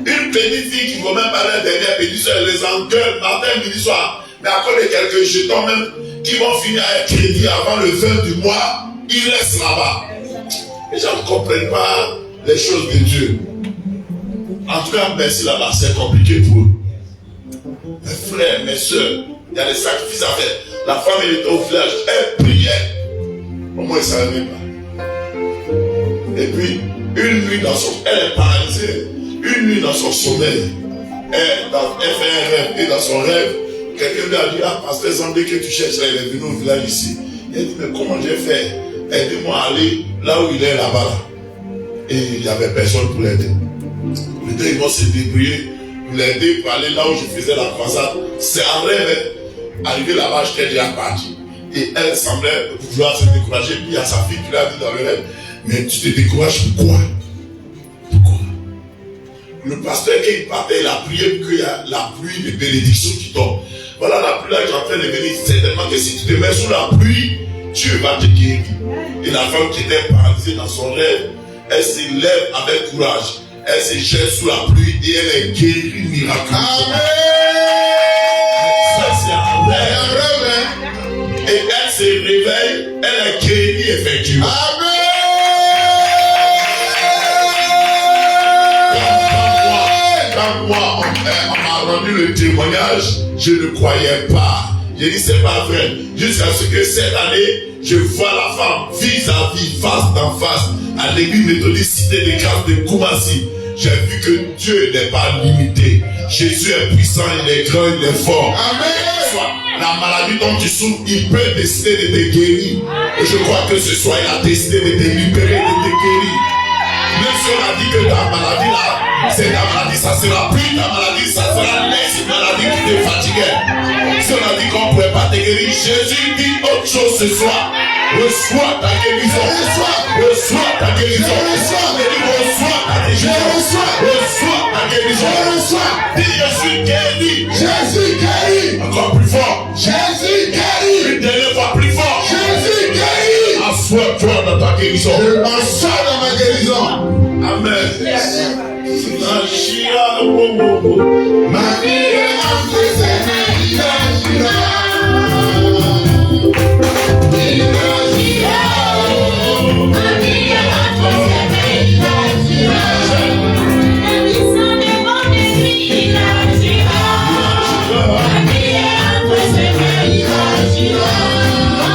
Une petite fille qui ne vaut même pas la dernière petite soeur, elle les engueule matin, midi, soir. Mais à cause de quelques jetons même qui vont finir à être crédits avant le 20 du mois, ils restent là-bas. Les gens ne comprennent pas les choses de Dieu. En tout cas, merci là-bas, c'est compliqué pour eux. Mes frères, mes soeurs, il y a des sacrifices à faire. La femme, elle était au village, elle priait. Au moins, elle ne savait même pas. Et puis, une nuit elle est paralysée. Une nuit dans son sommeil, elle fait un rêve. Et dans son rêve, quelqu'un lui a dit, Pasteur Zambé que tu cherches, elle est venue au village ici. Elle dit, mais comment j'ai fait? Aidez-moi à aller là où il est là-bas. Et il n'y avait personne pour l'aider. Peut-être ils vont se débrouiller pour l'aider pour aller là où je faisais la croisade. C'est un rêve. Arrivé là-bas, j'étais déjà parti. Et elle semblait vouloir se décourager. Puis il y a sa fille qui lui a dit dans le rêve, mais tu te décourages pourquoi? Le pasteur, quand il partait, il a prié pour qu'il y ait la pluie de bénédiction qui tombe. Voilà la pluie là qui est en train de venir. Certainement que si tu te mets sous la pluie, Dieu va te guérir. Et la femme qui était paralysée dans son rêve, elle se lève avec courage. Elle se jette sous la pluie et elle est guérie miraculeusement. Ça, c'est un rêve. Et elle se réveille, elle est guérie effectivement. Amen. Moi, on m'a rendu le témoignage, je ne croyais pas. J'ai dit, c'est pas vrai. Jusqu'à ce que cette année, je vois la femme vis-à-vis, face en face, à l'église méthodiste Cité des Grâces de Koumassi. j'ai vu que Dieu n'est pas limité. Jésus est puissant, il est grand, il est fort. Amen. La maladie dont tu souffres, il peut décider de te guérir. Et je crois que ce soir, il a décidé de te libérer, de te guérir. Même si on a dit que ta maladie là, c'est ta maladie, ça sera plus ta maladie, ça sera l'ex maladie qui te fatiguait. Si on a dit qu'on ne pouvait pas te guérir, Jésus dit autre chose ce soir. Reçois ta guérison. Reçois ta guérison. Reçois ta guérison. Reçois ta guérison. Dis je suis guéri. Jésus guérit. Encore plus fort. Jésus guérit. Une dernière fois plus fort. Jésus guérit. Assois-toi dans ta guérison. Je m'assois dans ma guérison. Amen. Ma vie est entre ses mains, il agira. Il agira. Ma vie est entre ses mains, il agira. La mission devant lui, il agira. Ma vie est entre ses mains, il agira. La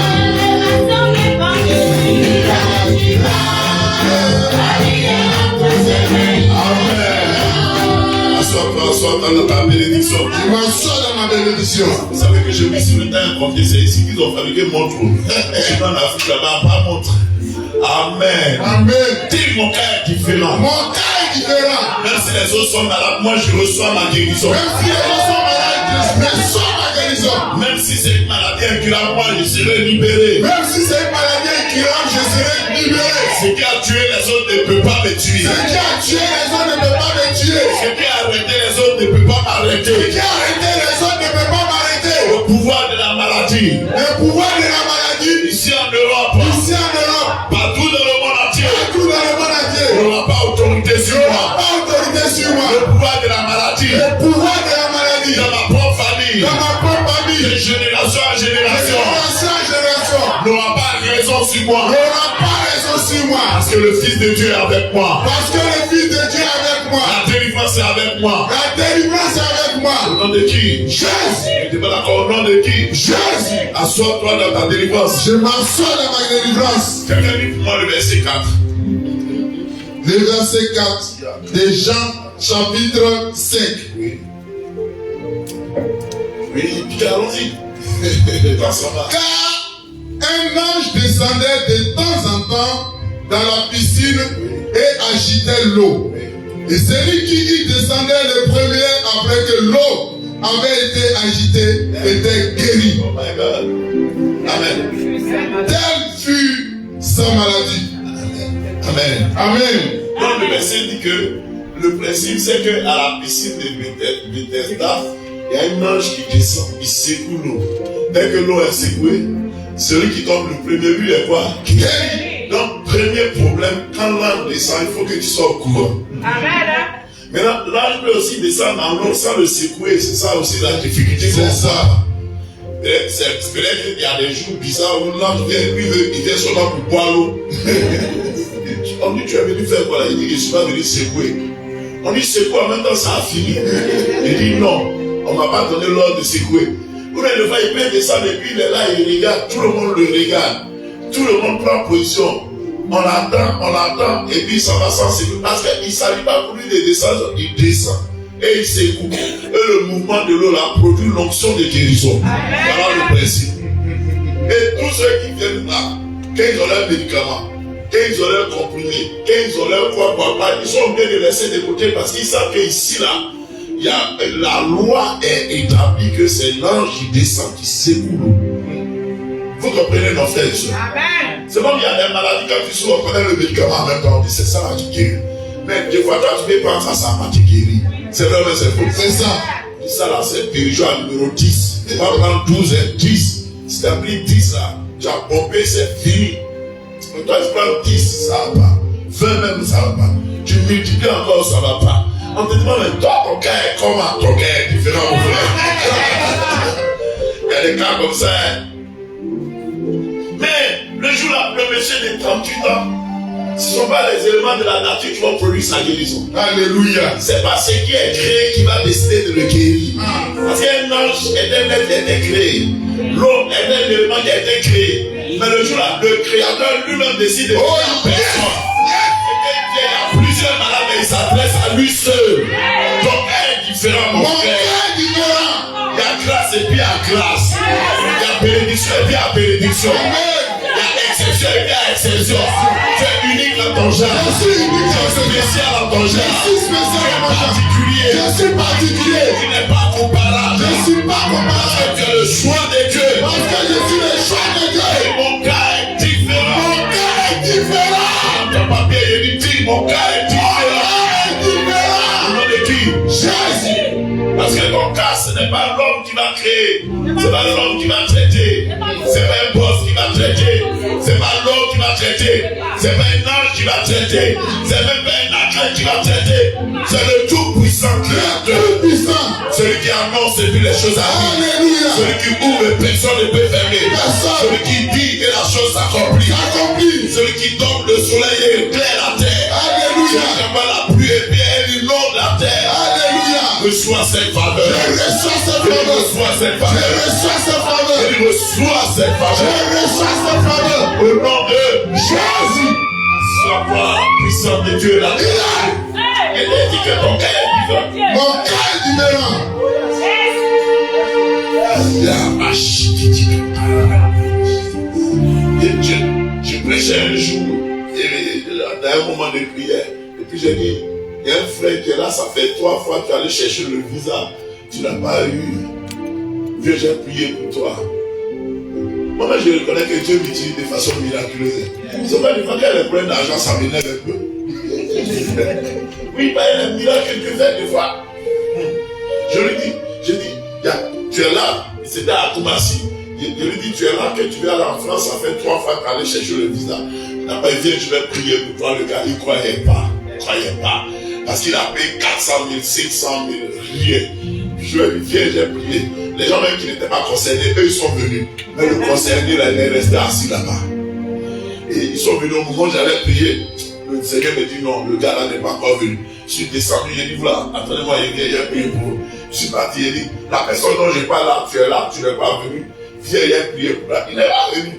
mission devant lui, il agira. Ma vie est entre ses mains, il agira. Assois-toi dans ta bénédiction. Je m'assois dans ma bénédiction. Vous savez que je vis sur le temps compté, c'est ici qu'ils ont fabriqué mon trou. Je suis en Afrique là-bas, pas montre. Amen. Amen. Dis mon cas est différent. Mon cas est différent. Même si les autres sont malades, moi je reçois ma guérison. Même si les autres sont malades, je reçois ma guérison. Même si c'est une maladie incurable, moi je serai libéré. Même si c'est une maladie incurable, je serai libéré. Ce qui a tué les autres ne peut pas me tuer. Ce qui a tué les autres ne peut pas me tuer. Ce qui a arrêté les autres ne peut pas m'arrêter. Ce qui a arrêté les autres ne peut pas m'arrêter. Le pouvoir de la maladie. Le pouvoir de la maladie, Ici en Europe. ici en Europe, Partout dans le monde entier. partout dans le monde entier, On n'aura pas autorité sur n'aura moi. pas autorité sur moi. Le pouvoir de la maladie. Le pouvoir de la maladie, Dans ma propre famille. dans ma propre De famille, génération en de génération. génération en génération, N'aura pas raison sur moi. n'aura pas raison sur moi. Parce que le Fils de Dieu est avec moi. Parce que le Fils de Dieu est avec moi. La délivrance est avec moi. La délivrance est avec moi. Au nom de qui? Jésus, Tu n'es pas d'accord? Au nom de qui? Jésus, Assois-toi dans ta délivrance. je m'assois dans ma délivrance. Quelqu'un dit pour moi le verset 4. Le verset 4 de Jean, chapitre 5. Oui. Oui, puis allons-y. Quand ça va. Car un ange descendait de temps en temps dans la piscine et agitait l'eau. Et celui qui y descendait le premier après que l'eau avait été agitée était guéri. Oh my God. Amen. Telle fut sa maladie. Amen. Amen. Donc le verset dit que le principe c'est que à la piscine de Bethesda, il y a un ange qui descend, il secoue l'eau. Dès que l'eau est secouée, celui qui tombe le premier but est quoi? Guéri. Donc premier problème, quand l'ange descend, il faut que tu sois au courant. Amen. Maintenant, l'ange peut aussi descendre en l'eau sans le secouer, c'est ça aussi la difficulté. C'est ça. C'est peut-être qu'il y a des jours bizarres où l'ange vient, lui, il vient seulement pour boire l'eau. On dit, tu es venu faire quoi là? Il dit, je ne suis pas venu secouer. On dit, secouer, en même temps, ça a fini. Il dit, non, on ne m'a pas donné l'ordre de secouer. Ou bien le fois, il peut descendre et puis il est là, il regarde, tout le monde le regarde. Tout le monde prend position. On l'attend, et puis ça va sans secouer. Parce qu'il ne s'agit pas pour lui de descendre, il descend. Et il secoue. Et le mouvement de l'eau là produit l'onction de guérison. Voilà le principe. Et tous ceux qui viennent là, quand ils ont leurs médicaments, quand ils ont leurs comprimés, quand ils ont leur quoi, ils sont obligés de laisser de côté parce qu'ils savent qu'ici là, la loi est établie que c'est l'ange qui descend, qui secoue l'eau. Vous comprenez nos frères et sœurs? C'est comme il y a des maladies, quand tu souffres, on connaît le médicament en même temps, on dit c'est ça là qui guérit. Mais des fois, toi, tu peux prendre ça, ça va te guérir. C'est vrai, mais c'est faux. C'est ça. Et ça là, c'est dirigeant numéro 10. Tu vas prendre 12 et 10. Si tu as pris 10 là, tu as pompé, c'est fini. Donc toi, tu prends 10, ça va pas. 20 même, ça va pas. Tu multiplies encore, ça va pas. On te demande, mais toi, ton cas est comment? Ton cas est différent, mon frère. Il y a des cas comme ça. Hein. Mais le jour là, le monsieur de 38 ans, ce ne sont pas les éléments de la nature qui vont produire sa guérison. Alléluia. C'est pas ce qui est créé qui va décider de le guérir. Parce qu'un ange est un être qui a été créé. L'eau est un élément qui a été créé. Mais le jour là, le créateur lui-même décide de faire la personne. Et qu'il y a plusieurs malades, mais il s'adresse à lui seul. Ton cœur est différent, mon Mon frère. cœur est différent. Il y a grâce et puis il y a grâce. Il y a bénédiction et puis il y a bénédiction. Il y a exception et puis il y a exception. Tu es unique dans ton genre. Je suis unique Tu dans es ce genre. spécial dans ton Je genre. suis spécial dans mon genre. Particulier. Je suis particulier. Tu n'es pas comparable. Je suis pas Parce comparable. que tu es le choix de Dieu. Parce que je suis le choix de Et Dieu. mon cas est différent. Mon cœur est différent. Dans ton papier, il dit mon cas est Mon différent. cœur est différent. Au nom de qui? Jésus. Parce que ton cas, ce n'est pas l'homme qui va créer. C'est pas l'homme qui va traiter. C'est pas un boss qui va traiter. C'est pas l'homme qui va traiter. C'est pas un ange qui va traiter. C'est même pas un accueil qui va traiter. C'est le tout-puissant qui va traiter. Tout-puissant. Celui qui annonce et puis les choses arrivent. Alléluia. Celui qui ouvre et personne ne peut fermer. Personne. Celui qui dit et la chose s'accomplit. Accompli. Celui qui donne le soleil et éclaire la terre. Alléluia. Celui qui envoie la pluie et puis elle inonde la terre. Alléluia. Reçois cette faveur. Je reçois cette Je faveur. reçois cette Je faveur. reçois cette faveur. Je reçois cette Je faveur. reçois cette faveur. Au nom de Jésus. sois gloire puissante de Dieu là. Il Et dit que ton cœur est vivant. a mon cœur est différent. La vache. Et je prêchais un jour, et dans un moment de prière, et puis j'ai dit, il y a un frère qui est là, ça fait 3 fois que tu es allé chercher le visa, tu n'as pas eu. Dieu, j'ai prié pour toi. Moi, je reconnais que Dieu m'utilise de façon miraculeuse. C'est pas des fois qu'elle prenne d'argent, ça m'énerve un peu. Oui, bah, il y a un miracle que Dieu fait des fois. Je lui dis, tu es là, c'était à Koumassi. Je lui dis, tu es là, que tu vas aller en France, ça fait 3 fois que tu allé chercher le visa. Il n'a pas dit, je vais prier pour toi, le gars, il ne croyait pas. Il ne croyait pas. Parce qu'il a payé 400 000, 500 000, rien. Je lui ai dit, viens, j'ai prié. Les gens même qui n'étaient pas concernés, eux, ils sont venus. Mais le concerné, là, il est resté assis là-bas. Et ils sont venus au moment où j'allais prier. Le Seigneur me dit, non, le gars là n'est pas encore venu. Je suis descendu, j'ai dit, voilà, attendez-moi, il vient, il a prié pour vous. Je suis parti, il dit, la personne dont je parle là, tu es là, tu n'es pas venu. Viens, il a prié pour là. Il n'est pas venu.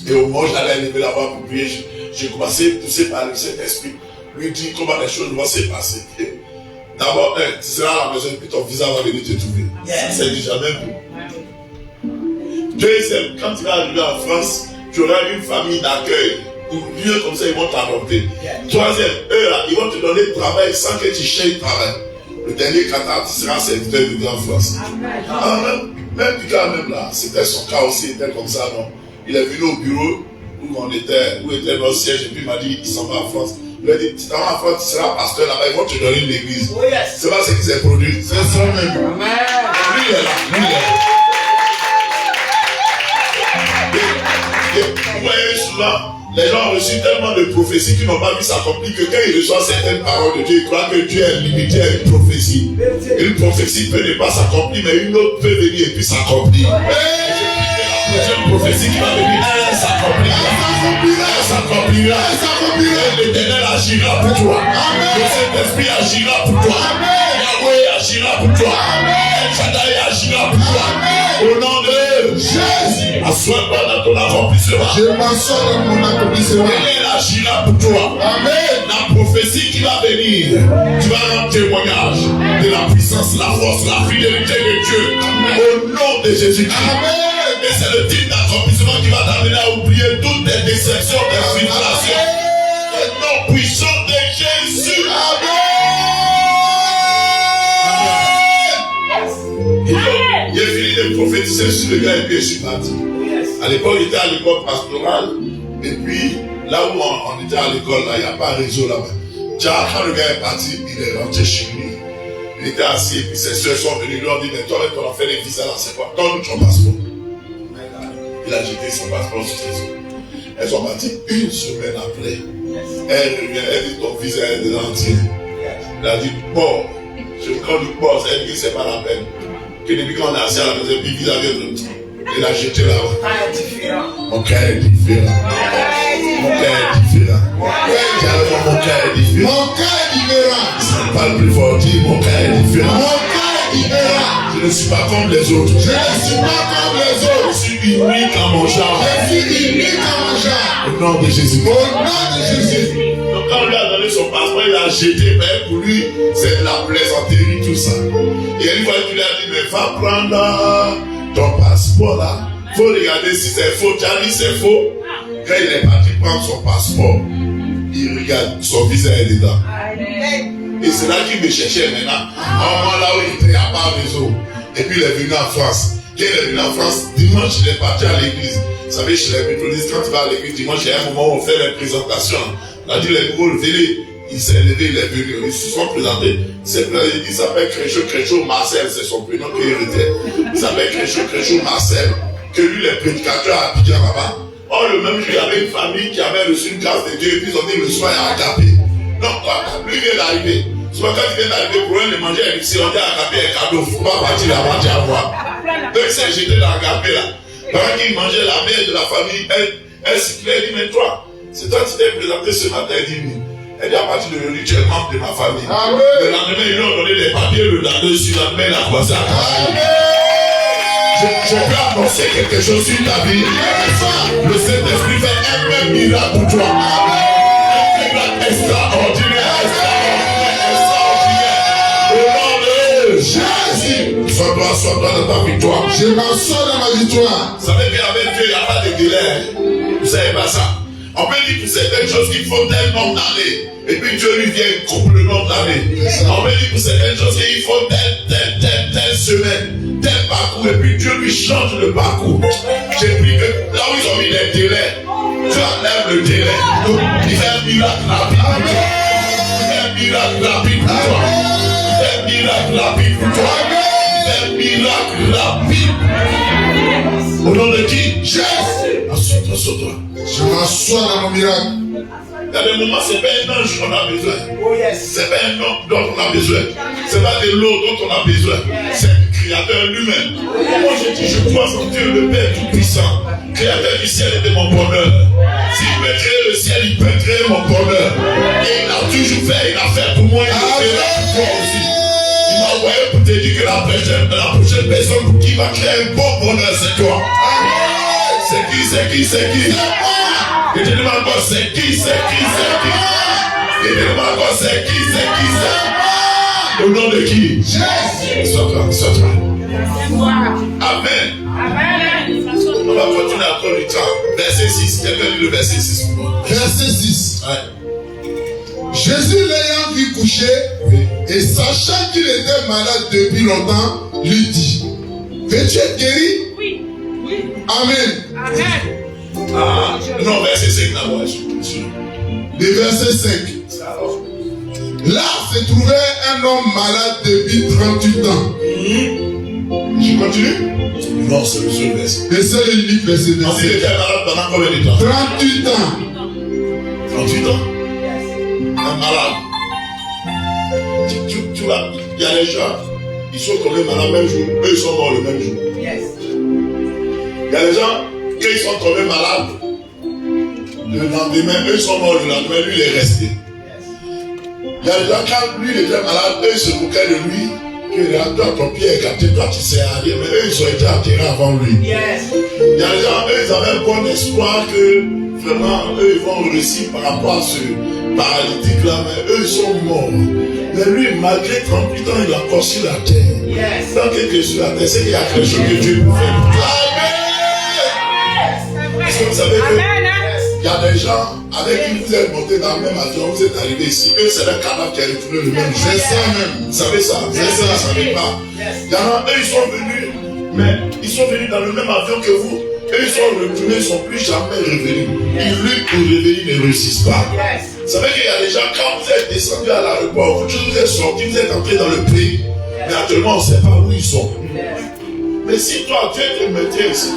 Et au moment où j'allais lever là-bas pour prier, j'ai commencé à pousser par le Saint-Esprit. Lui dire comment les choses vont se passer. D'abord, tu seras à la maison et puis ton visa va venir te trouver. C'est déjà même vu. Deuxième, quand tu vas arriver en France, tu auras une famille d'accueil. Ou mieux comme ça, ils vont t'adopter. Troisième, eux là, ils vont te donner le travail sans que tu cherches travail. Le dernier Qatar, tu seras serviteur de Dieu en France. Ah, même Picard, même là, c'était son cas aussi, il était comme ça, non? Il est venu au bureau où était notre siège, et puis il m'a dit, il s'en va en France. Il a dit, tu t'en vas en France, tu seras pasteur là-bas, ils vont te donner une église. C'est pas ce qui s'est produit, c'est ça même. Lui, il est là, lui, il est là. Vous voyez souvent, les gens ont reçu tellement de prophéties qu'ils n'ont pas vu s'accomplir que quand ils reçoivent certaines paroles de Dieu, ils croient que Dieu est limité à une prophétie. Une prophétie peut ne pas s'accomplir, mais une autre peut venir et puis s'accomplir. La prochaine prophétie qui va venir, elle s'accomplira. Elle s'accomplira. L'Éternel agira pour toi. Le Saint-Esprit agira pour toi. Yahweh agira pour toi. El Shaddai agira pour toi. Au nom de Jésus, assois-toi dans ton accomplissement. Je m'assois dans mon accomplissement. Elle agira pour toi. Amen. La prophétie qui va venir, tu vas rendre témoignage de la puissance, la force, la fidélité de Dieu. Au nom de Jésus-Christ. Amen. Et c'est le type d'accomplissement qui va t'amener à oublier toutes tes déceptions, tes frustrations. Le nom puissant de Jésus. Amen. J'ai fini de prophétiser sur le gars et puis je suis parti. À l'époque, il était à l'école pastorale. Et puis, là où on était à l'école, là, il n'y a pas de réseau là-bas. Quand le gars est parti, il est rentré chez lui. Il était assis et puis ses soeurs sont venues. Ils lui ont dit, mais toi, on a fait les visas là, c'est quoi? Donne-nous ton passeport. Il a jeté son passeport sur ses os. Elles sont parties une semaine après. Elle revient, elle dit ton visa est de l'entier. Elle a dit, bon, je me dis, bon, elle dit, c'est pas la peine. Que depuis qu'on est assis à la maison, puis visa vient de il a jeté là. Mon cœur est différent. Mon cœur est différent. Mon cœur est différent. Mon cœur est différent. Ça parle plus fort, dis mon cœur est différent. Mon cœur est différent. Je ne suis pas comme les autres. Je ne suis pas comme les autres. Je suis unique en mon genre. Je suis unique en mon genre. Au nom de Jésus. Au nom de Jésus. Donc quand on lui a donné son passeport, après il a jeté, mais pour lui, c'est de la plaisanterie, tout ça. Et une fois qu'il a dit, mais va prendre ton passeport là. Faut regarder si c'est faux. Tu as dit c'est faux. Quand il est parti prendre son passeport, il regarde, son visa est dedans. Et c'est là qu'il me cherchait maintenant. Au moment là où il était à part réseau. Et puis il est venu en France. Quand il est venu en France, dimanche il est parti à l'église. Vous savez, chez les méthodistes, quand tu vas à l'église dimanche, il y a un moment où on fait les présentations. On a dit les nouveaux venez. Il s'est levé, il est venu. Ils se sont présentés. Il s'appelle Créchot Marcel, c'est son prénom qu'il était. Il s'appelle Créchot Marcel. Que lui, les prédicateurs à Abidjan là-bas. Or, le même jour, il y avait une famille qui avait reçu une grâce de Dieu. Et puis ils ont dit le soir à Agapé. Non, lui vient d'arriver. Souvent, quand il vient d'arriver, pour un de manger à l'épicerie, on dit à Agapé un cadeau. Il ne faut pas partir là-bas, tu vas voir. Donc, il s'est jeté dans Agapé là. Pendant qu'il mangeait, la mère de la famille, elle sifflait, elle dit, mais toi, c'est toi qui t'es présenté ce matin. Elle dit, oui. Elle dit, à partir de aujourd'hui, tu es membre de ma famille. Amen. Le lendemain, ils lui ont donné des papiers, le lendemain, il a commencé à travailler. Je peux annoncer quelque chose sur ta vie. Le Saint-Esprit fait un même miracle pour toi. Un miracle extraordinaire. Au nom de Jésus. Sois-toi dans ta victoire. Je m'assois dans ma victoire. Vous savez qu'avec Dieu, il n'y a pas de délai. Vous ne savez pas ça. On peut dire que certaines choses qu'il faut tel nombre d'années. Et puis Dieu lui vient couper le nombre d'années. On peut dire que certaines choses qu'il faut telle semaine, tel parcours. Et puis Dieu lui change le parcours. J'ai pris que là où ils ont mis les délais, tu enlèves le délai. Donc, il fait un miracle rapide pour toi. Il fait un miracle rapide pour toi. Il fait un miracle rapide pour toi. Il fait un miracle rapide. Au nom de qui? Jésus. Assois-toi. Je m'assois dans mon miracle. Il y a des moments, ce n'est pas un ange qu'on a besoin. Ce n'est pas un homme dont on a besoin. Ce n'est pas de l'eau dont on a besoin. C'est le Créateur lui-même. Moi, je dis, je crois en Dieu, le Père Tout-Puissant, Créateur du ciel et de mon bonheur. S'il peut créer le ciel, il peut créer mon bonheur. Et il a toujours fait, il a fait pour moi, il le fera pour toi aussi. Il m'a envoyé pour te dire que la prochaine personne pour qui va créer un bon bonheur, c'est toi. C'est qui? Et je demande encore, c'est qui? Et je demande encore, c'est qui? Au nom de qui? Jésus. Sois-toi. Amen. On va continuer encore du temps. Verset 6. Quelqu'un lit le verset 6. Verset 6. Ouais. Jésus l'ayant vu coucher, et sachant qu'il était malade depuis longtemps, lui dit, veux-tu être guéri? Oui. Amen. Ah, non, verset 5 d'abord. Le verset 5. Là se trouvait un homme malade depuis 38 ans. Je continue? Non, c'est le seul verset. Et c'est l'unique verset. Il était malade pendant combien de temps? 38 ans. 38 ans? Un malade. Tu vois, il y a des gens, ils sont tombés malades le même jour. Eux, ils sont morts le même jour. Il y a des gens, quand ils sont tombés malades, le lendemain, eux, ils sont morts le lendemain, lui, il est resté. Il y a des gens, quand lui, il était malade, eux, ils se moquaient de lui. Toi, ton pied est gâté, toi, tu sais à rien, mais eux, ils ont été atterrés avant lui. Il y a des gens, eux, ils avaient un bon espoir que vraiment, eux, ils vont réussir par rapport à ce paralytique-là, mais eux, ils sont morts. Mais lui, malgré 38 ans, il est encore sur la terre. Tant qu'il est sur la terre, c'est qu'il y a quelque chose que Dieu peut faire. Amen! Est-ce que vous savez que il y a des gens avec qui vous êtes montés dans le même avion, vous êtes arrivés ici, eux, c'est le cadavre qui est retrouvé le même jour. C'est ça même. Vous savez ça? Vous savez pas? Il y en a, eux, ils sont venus, mais ils sont venus dans le même avion que vous. Eux, ils sont retournés, ils ne sont plus jamais revenus. Ils luttent pour revenir, ils ne réussissent pas. Vous savez qu'il y a des gens, quand vous êtes descendus à l'aéroport, vous êtes sortis, vous êtes entrés dans le pays, mais actuellement, on ne sait pas où ils sont. Mais si toi, Dieu te mettait ici,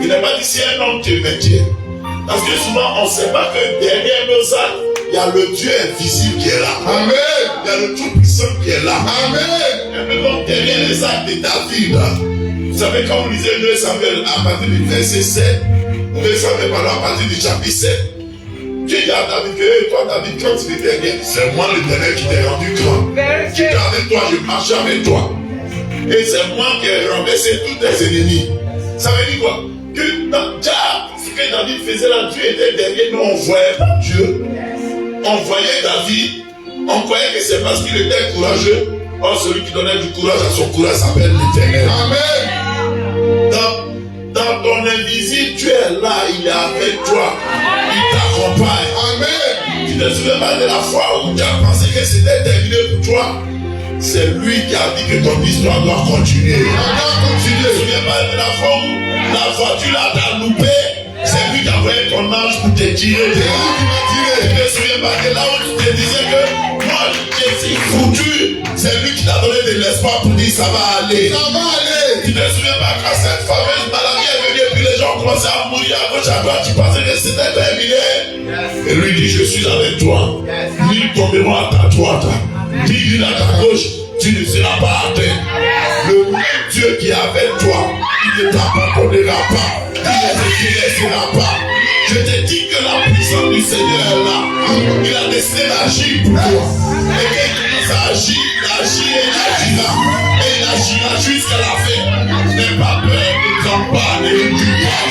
il n'est pas dit si un homme te mettait. Parce que souvent, on ne sait pas que derrière nos actes, il y a le Dieu invisible qui est là. Amen. Il y a le Tout-Puissant qui est là. Amen. Et même derrière les actes de David, vous savez, quand vous lisez 2 Samuel à partir du verset 7, 2 Samuel à partir du chapitre 7, Dieu dit à David que toi, David, quand tu étais bien, c'est moi l'Éternel qui t'ai rendu grand. Tu es avec toi, je marche avec toi. Et c'est moi qui ai renversé tous tes ennemis. Ça veut dire quoi? Que dans ce que David faisait là, Dieu était derrière nous, on voyait pas Dieu. On voyait David, on croyait que c'est parce qu'il était courageux. Or, celui qui donnait du courage à son courage s'appelle l'Éternel. Amen. Dans ton invisible, tu es là, il est avec toi. Il t'accompagne. Amen. Tu ne te souviens pas de la fois où tu as pensé que c'était terminé pour toi. C'est lui qui a dit que ton histoire doit continuer. Tu ne te souviens pas de la fois où la voiture là t'a loupé. C'est lui qui a envoyé ton ange pour te tirer. Tu ne te souviens pas de là où tu te disais que moi je suis foutu. C'est lui qui t'a donné de l'espoir pour dire ça va aller. Ça va aller. Tu ne te souviens pas quand cette fameuse maladie est venue et puis les gens ont commencé à mourir à gauche à droite. Tu pensais que c'était terminé. Et lui dit je suis avec toi. Ils tomberont à ta droite. Dis-lui à ta gauche. Tu ne seras pas atteint. Le même Dieu qui est avec toi, il ne t'abandonnera pas. Il ne te laissera pas. Je te dis que la puissance du Seigneur est là. Il a décidé d'agir pour toi. Et quand il commence à agir, il agit et il agira. Et il agira jusqu'à la fin. N'aie pas peur, ne crains pas, ne recule pas.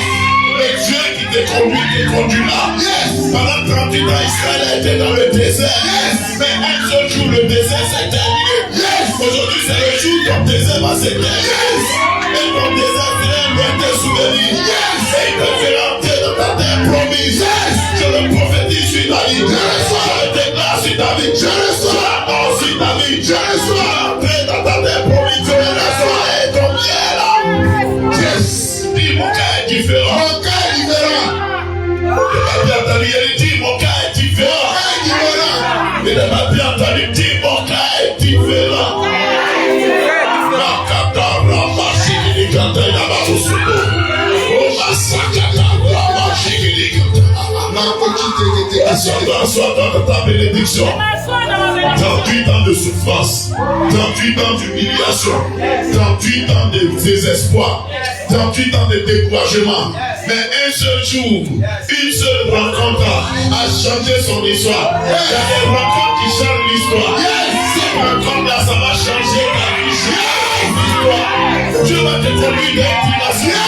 Le Dieu qui te conduit là. Yes. Pendant 38 ans, Israël était dans le désert. Yes. Mais un seul jour, le désert s'est terminé. Yes. Aujourd'hui, c'est le jour où ton désert va se terminer. Yes. Et ton désert sera loin de tes souvenirs. Yes. Et il te fera entrer dans ta terre promise. Yes. Je le prophétise sur ta vie. Je le déclare sur ta vie. Je le annonce sur ta vie. Je le entrer dans ta terre promise. Je le reçois et ton bien là. Yes. Dis, mon cas est différent. Mon cas est différent. Il n'a pas bien entendu, il dit mon cas est différent. Il n'a pas bien entendu, il dit mon cas est différent. Assois-toi dans ta bénédiction. 38 ans de souffrance, 38 ans d'humiliation, 38 ans de désespoir, 38 ans de découragement. Mais un seul jour, une seule rencontre a changé son histoire. Il y a des rencontres qui changent l'histoire. Cette rencontre-là, ça va changer ta vie. Dieu va te conduire dans une dimension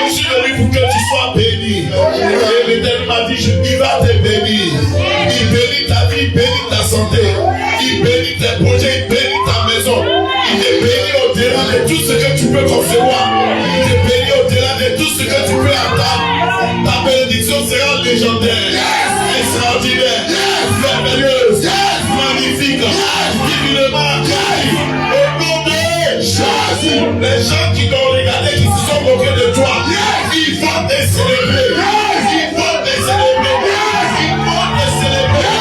je suis venu pour que tu sois béni. Et l'Éternel m'a dit, il va te bénir. Il bénit ta vie, il bénit ta santé. Il bénit tes projets, il bénit ta maison. Il te bénit au-delà de tout ce que tu peux concevoir. Il te bénit au-delà de tout ce que tu peux attendre. Ta bénédiction sera légendaire, extraordinaire, merveilleuse, magnifique, divinement. Au nom de Jésus, les gens qui t'ont regardé, qui se sont moqués de toi, ils vont te célébrer. Ils vont te célébrer. Ils vont te célébrer.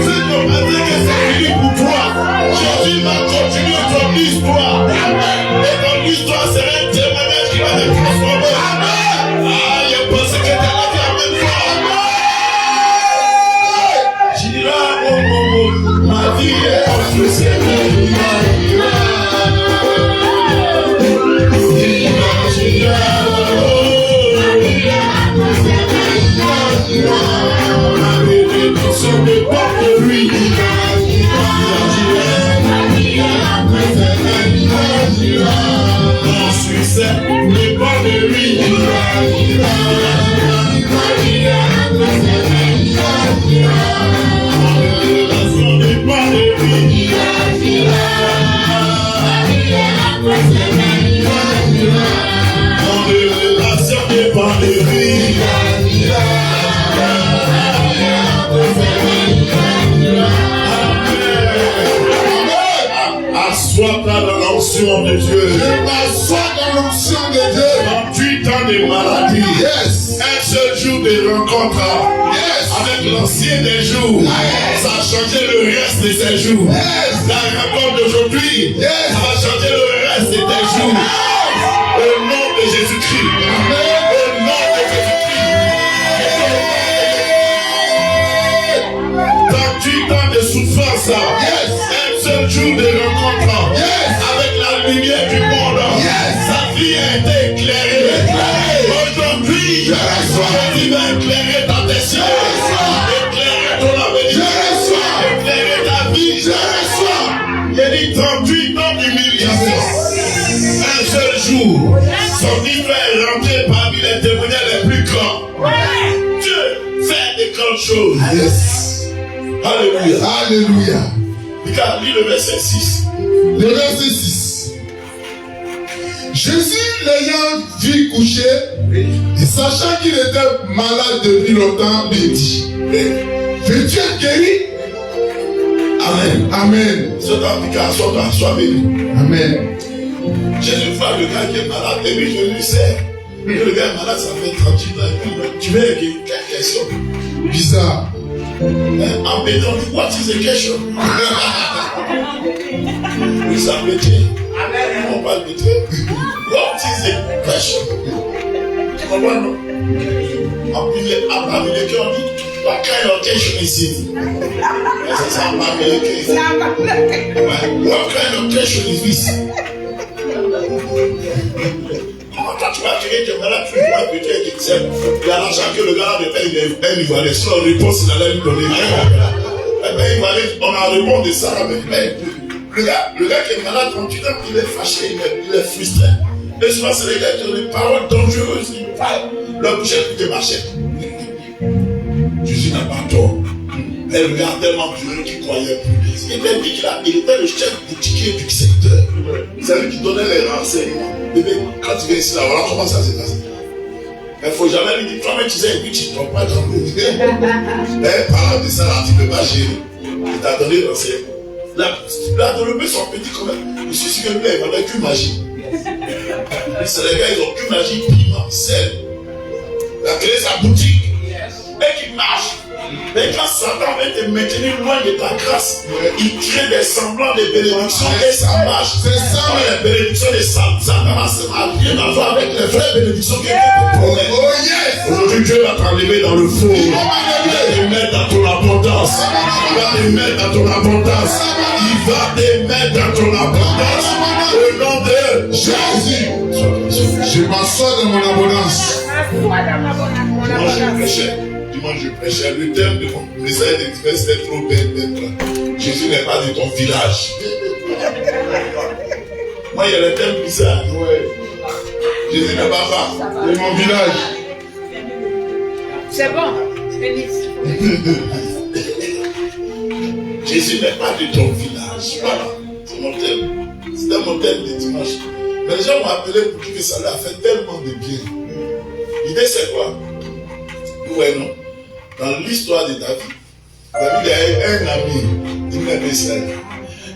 Si tu m'as dit que c'est fini pour toi, Jésus va continuer ton histoire. Et ton histoire sera un témoignage qui va te transformer. Ah, je pense que tu as la vie en même fois. Je dirais, oh, ma vie est entre ses mains. Ma bénédiction dépend de lui. Mon succès dépend de lui. Mon révélation dépend de lui. Mon révélation dépend de lui. Assois-toi dans l'onction de Dieu. Je m'assois dans l'onction de Dieu. 38 ans de maladie. Yes. Un seul jour de rencontre. Yes. Avec l'ancien des jours. Yes. Ça a changé le reste de ses jours. Yes. La rencontre d'aujourd'hui. Yes. Ça va changer le reste de tes jours. Au nom de Jésus-Christ. Au nom de Jésus-Christ. 38 ans de souffrance. Yes. Un seul jour de rencontre. Yes. Avec la lumière du monde. Yes. Sa vie a été éclairée. Aujourd'hui, Jésus va éclairer ta destinée. Éclairer ton avenir. Éclairer ta vie. Il dit 38 ans d'humiliation. Un seul jour, son livre est rentré parmi les témoignages les plus grands. Dieu fait des grandes choses. Yes. Alléluia. Alléluia. Regarde, lis le verset 6. Le verset 6. Jésus l'ayant vu coucher, et sachant qu'il était malade depuis longtemps, lui dit, veux-tu être guéri? Amen. Amen. Sois béni. Amen. Jésus voit le gars qui est malade, et puis je lui sais que le gars est malade, ça fait 38 ans. Tu veux quelle question? Bizarre. En béton, what is the question? Oui, ça métier. On parle de Dieu. What is the question? Tu comprends, non? En plus, américain, on dit, what kind of question is it? C'est ça, en américain. What kind of question is this? Quand tu vas tirer tes malades, tu vois peut-être qu'il sait. Il y a l'argent que le gars de paye, il va aller sur la réponse, il allait lui donner. On a répondu de ça, mais le gars qui est malade, quand tu donnes, il est fâché, il est frustré. Et souvent, c'est les gars qui ont des paroles dangereuses, ils parlent, leur bouche est toute machette. Jésus n'a pas tort. Mais le gars tellement violent qu'il croyait plus. Il était dit qu'il était le chef boutiquier du secteur. C'est lui qui donnait les renseignements. Bébé, quand tu viens ici, là, voilà comment ça s'est passé. Mais il ne faut jamais lui dire, toi-même tu sais, et puis tu ne tombes pas dans le. Mais parlant de ça, là, tu ne peux pas gérer. Il t'a donné le renseignement. Il a développé son petit commerce. Je suis sûr que lui, il vendait qu'une magie. C'est les gars, ils n'ont qu'une magie, piment, sel. Il a créé sa boutique. Et qui marche. Mais quand Satan veut te maintenir loin de ta grâce, il crée des semblants de bénédictions et ça marche. C'est ça. Les bénédictions de Satan n'a rien à voir avec les vraies bénédictions que Dieu te promet. Oh yes. Aujourd'hui, Dieu va t'enlever dans le four. Il va te mettre dans ton abondance. Il va te mettre dans ton abondance. Il va te mettre dans ton abondance. Au nom de Jésus. Je m'assois dans mon abondance. Dimanche, je prêchais. Le thème de mon message de c'était trop bête d'être. Jésus n'est pas de ton village. Moi, il y a le thème bizarre. Jésus n'est pas de mon village. C'est bon. Jésus n'est pas de ton village. Voilà. C'est mon thème. C'était mon thème de dimanche. Mais les gens m'ont appelé pour dire que ça leur a fait tellement de bien. L'idée, c'est quoi? Ouais, non. Dans l'histoire de David, David a eu un ami.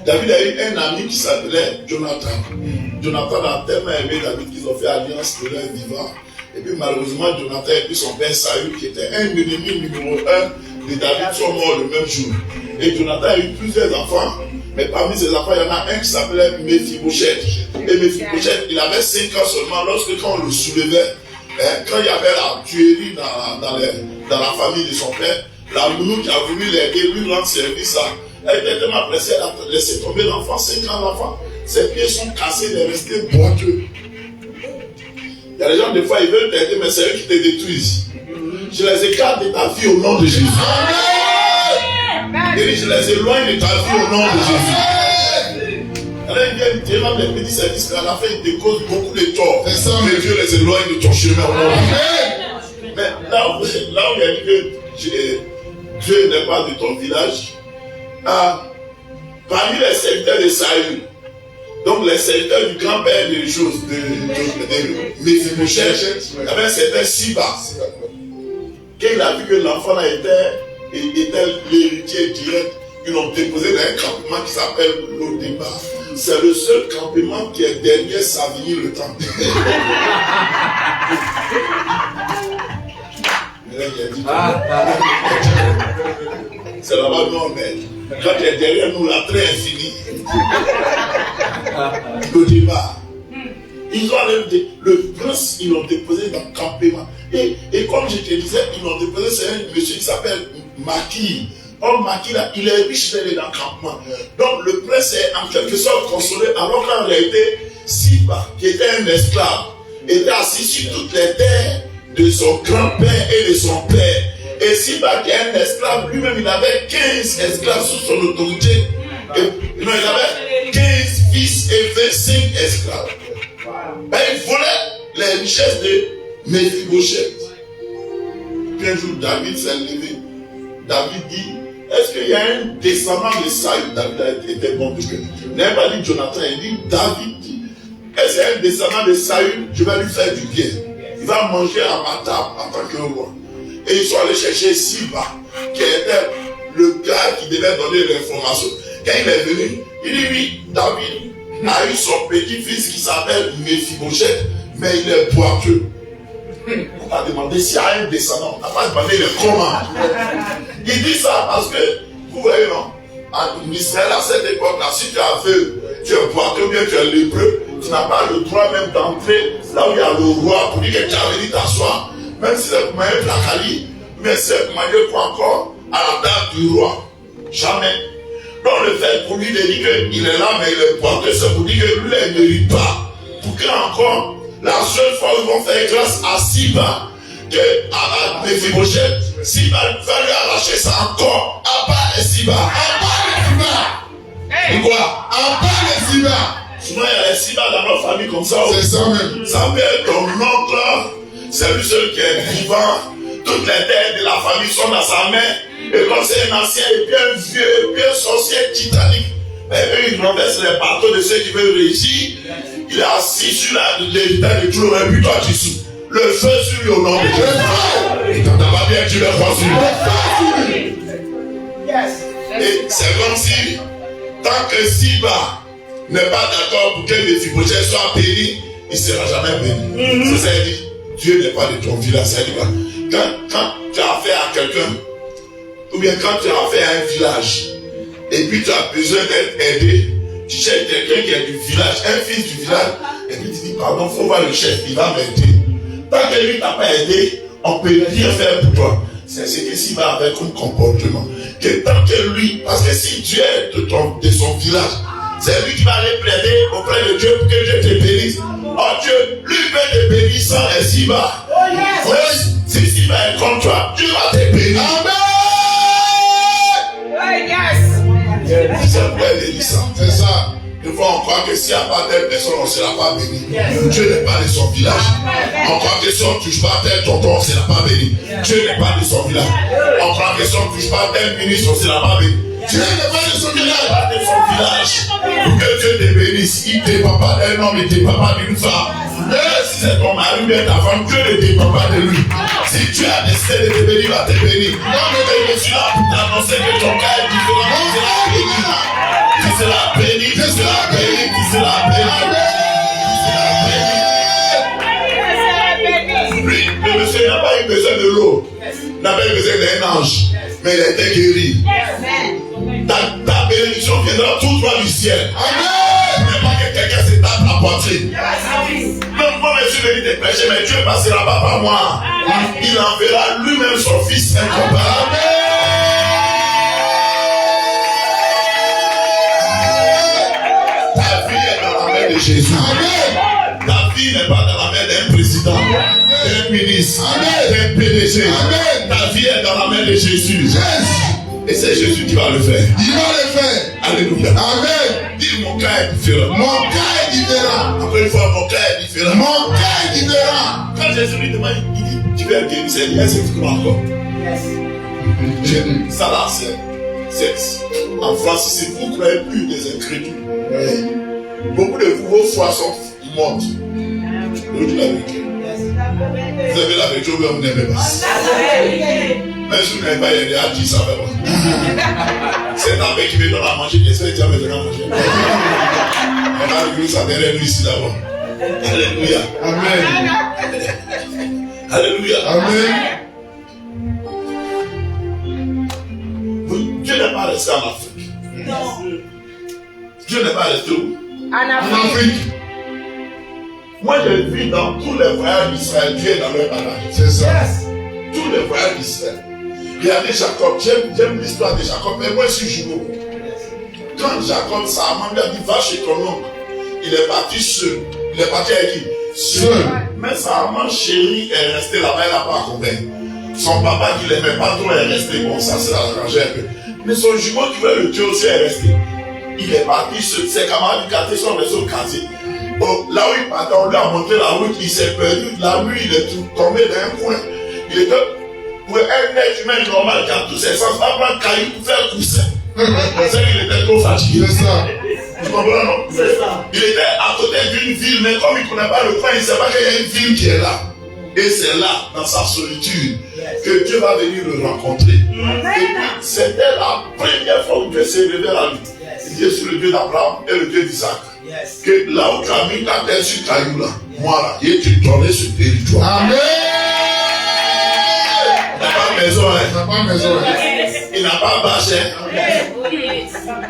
David a eu un ami qui s'appelait Jonathan. Jonathan a tellement aimé David qu'ils ont fait alliance de leur vivant. Et puis malheureusement, Jonathan et puis son père Saül, qui était un ennemi numéro 1 de David, sont morts le même jour. Et Jonathan a eu plusieurs enfants. Mais parmi ses enfants, il y en a un qui s'appelait Mephibosheth. Et Mephibosheth, il avait 5 ans seulement lorsque quand on le soulevait, quand il y avait la tuerie dans la famille de son père, la nounou qui a voulu l'aider, lui rendre service, elle était tellement pressée, elle a laissé tomber l'enfant, 5 ans l'enfant. Ses pieds sont cassés, il est resté boiteux. Il y a des gens, des fois, ils veulent t'aider, mais c'est eux qui te détruisent. Je les écarte de ta vie au nom de Jésus. Et je les éloigne de ta vie au nom de Jésus. Alors, il vient tellement des petits services qu'à la fin, il te cause beaucoup de tort. Mais Dieu les éloigne de ton chemin au nom de Jésus. Mais là où il y a dit que Dieu n'est pas de ton village, parmi les serviteurs de Saül, donc les serviteurs du grand-père de choses de Mephibosheth, il y avait un certain Siba. Quand il a vu que l'enfant était l'héritier direct, ils l'ont déposé dans un campement qui s'appelle Lodéba. C'est le seul campement qui est derrière Savigny le temple. C'est là-bas non, mais quand tu es derrière nous, la très infinie. Le débat. Ils ont le prince, ils l'ont déposé dans le campement. Et comme je te disais, ils l'ont déposé, c'est un monsieur qui s'appelle Maki. Or, Maki, là, il est riche dans le campement. Donc, le prince est en quelque sorte consolé, alors qu'en réalité, Siba, qui était un esclave, était assis sur toutes les terres de son grand-père et de son père. Et Siba, qui est un esclave, lui-même, il avait 15 esclaves sous son autorité. Non, il avait 15 fils et 25 esclaves. Ben, il volait les richesses de Méphibosheth. Puis un jour, David s'est levé. David dit, est-ce qu'il y a un descendant de Saül? David était bon, puisque il n'avait pas dit Jonathan, il dit David dit, est-ce qu'il y a un descendant de Saül? Je vais lui faire du bien. Il va manger à ma table en tant que roi. Et ils sont allés chercher Siba, qui était le gars qui devait donner l'information. Quand il est venu, il dit oui, David a eu son petit-fils qui s'appelle Méphibosheth, mais il est boiteux. On a demandé s'il y a un descendant. On n'a pas demandé le comment. Il dit ça parce que, vous voyez, non, en Israël à cette époque-là, si tu as fait, tu es boiteux, bien tu es lépreux, tu n'as pas le droit même d'entrer là où il y a le roi pour dire que tu as venu t'asseoir, même si c'est pour manger placali, mais c'est pour manger quoi encore à la table du roi. Jamais. Donc le fait pour lui de dire qu'il est là, mais il est boiteux, c'est pour dire que lui, il ne mérite pas. Pour que encore, la seule fois où ils vont faire grâce à Siba, que à Méphibosheth, Siba va lui arracher ça encore. À part les Siba. À part les Siba. Et quoi? À part les Siba. Souvent il y a les Siba dans notre famille comme ça. C'est ça même. Ça peut être ton oncle, c'est lui seul qui est vivant. Toutes les terres de la famille sont dans sa main. Et comme c'est un ancien et bien vieux, bien sorcier titanique, mais eux ils renversent les bateaux de ceux qui veulent réussir. Il est assis sur l'héritage de tout le monde, puis toi tu sous. Le feu sur lui au nom de Jésus. T'as pas bien, tu le crois sur lui. Et c'est comme si, tant que Siba n'est pas d'accord pour que Méphibosheth soit béni, il ne sera jamais béni. C'est ça, il dit, Dieu n'est pas de ton village. Quand tu as affaire à quelqu'un, ou bien quand tu as affaire à un village, et puis tu as besoin d'être aidé, tu cherches quelqu'un qui est du village, un fils du village, et puis tu dis, pardon, il faut voir le chef, il va m'aider. Tant que lui t'a pas aidé, on peut rien faire pour toi. C'est ce que s'il va avec comme comportement. Que tant que lui, parce que si tu es de son village, c'est lui qui va aller plaider auprès de Dieu pour que Dieu te bénisse. Oh Dieu, lui peut te bénir sans les Siba. Si Siba est contre toi, Dieu va te bénir. C'est pourquoi il dit ça. C'est ça. Des fois, on croit que s'il n'y a pas telle personne, on ne sera pas béni. Dieu n'est pas de son village. On croit que si on ne touche pas tel tonton, on ne sera pas béni. Dieu n'est pas de son village. On croit que si on ne touche pas tel ministre, on ne sera pas béni. Dieu n'est pas de son village. Pas de son village. Pour que Dieu te bénisse, il ne dépend pas d'un homme, il ne dépend pas d'une femme. Et si c'est ton mari ou bien ta femme, Dieu ne dépend pas de lui. Si tu as décidé de te bénir, il va te bénir. Je suis là pour t'annoncer que ton cas est différent. Tu seras béni. Tu seras béni. Tu seras béni. Lui, le monsieur n'a pas eu besoin de l'eau. Il n'a pas eu besoin d'un ange. Mais il a été guéri. Ta bénédiction viendra tout droit du ciel. Amen. Il n'y a pas que quelqu'un se tape la poitrine. Même moi, je suis venu te prêcher, mais Dieu ne passera pas par moi. Il enverra lui-même son fils incomparable. Ta vie est dans la main de Jésus. Amen. Ta vie n'est pas dans la main d'un président, d'un ministre, d'un PDG. Amen. Ta vie est dans la main de Jésus. Yes. Et c'est Jésus qui va le faire. Il va le faire. Alléluia. Amen. Dis mon cas est différent. Mon cas est différent. Encore une fois, mon cas est différent. Mon cas est différent. Quand Jésus lui demande, il dit, tu veux être guéri, c'est bien, c'est tout encore. Ça là, c'est en France, si vous ne croyez plus des incrédules, beaucoup de vous, vos foi sont mortes. Vous dites la vérité. Vous avez la vérité ou vous n'aimez pas. Mais si vous n'aimez pas, il y a dit ça vraiment. C'est un mec qui veut donner à manger, qui espère que tu vas me donner à manger. On a réglé ça derrière nous ici d'abord. Alléluia. Amen. Alléluia. Amen. Dieu n'est pas resté en Afrique. Non. Dieu n'est pas resté où? En En Afrique. Moi, je vis dans tous les voyages d'Israël. Dieu est dans leur barrage. C'est ça. Tous les voyages d'Israël. Regardez Jacob. J'aime l'histoire de Jacob. Mais moi, je suis jumeau. Quand Jacob, sa maman lui a dit, va chez ton oncle. Il est parti seul. Il est parti avec qui? Seul. Mais sa maman chérie est restée là-bas. Elle n'a pas accompagné. Son papa qui l'aimait pas trop est resté. Bon, ça s'est arrangé un peu. Mais son jumeau qui voulait le tuer aussi est resté. Il est parti seul. Ses camarades du quartier sont restés au quartier. Là où il partait, on lui a montré la route, il s'est perdu. La nuit, il est tombé dans un coin. Il était pour un être humain normal qui a tous ses sens, pas prendre caillou pour faire coussin. Parce qu'il était trop fatigué. C'est ça. Tu comprends, non? C'est ça. Il était à côté d'une ville, mais comme il ne connaît pas le coin, il ne sait pas qu'il y a une ville qui est là. Et c'est là, dans sa solitude, que Dieu va venir le rencontrer. Et puis, c'était la première fois où Dieu s'est révélé à lui. Dieu sur le Dieu d'Abraham et le Dieu d'Isaac. Que là où tu as mis ta tête sur caillou là, moi là, et tu donnais ce territoire. Amen. Il n'a pas maison, hein. Il n'a pas maison. Il n'a pas bâche,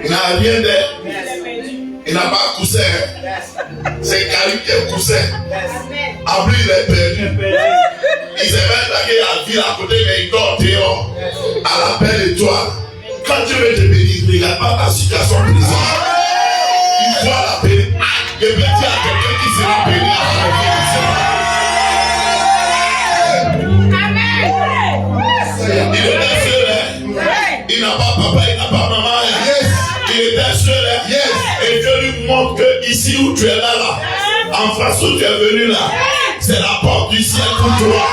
il n'a rien d'air. Il n'a pas coussin. C'est caillou qui est coussin. Abri, il est perdu. Il s'est même tagué à ville à côté, mais il dort dehors. À la belle étoile. Quand Dieu veut te bénir, ne regarde pas ta situation présente. Il voit la bénédiction. Je vais dire à quelqu'un qui sera béni à la vie. Il était seul, hein. Il n'a pas papa, il n'a pas maman. Hein. Il était seul, hein. Et Dieu lui montre que ici où tu es là, en face où tu es venu là, c'est la porte du ciel pour toi.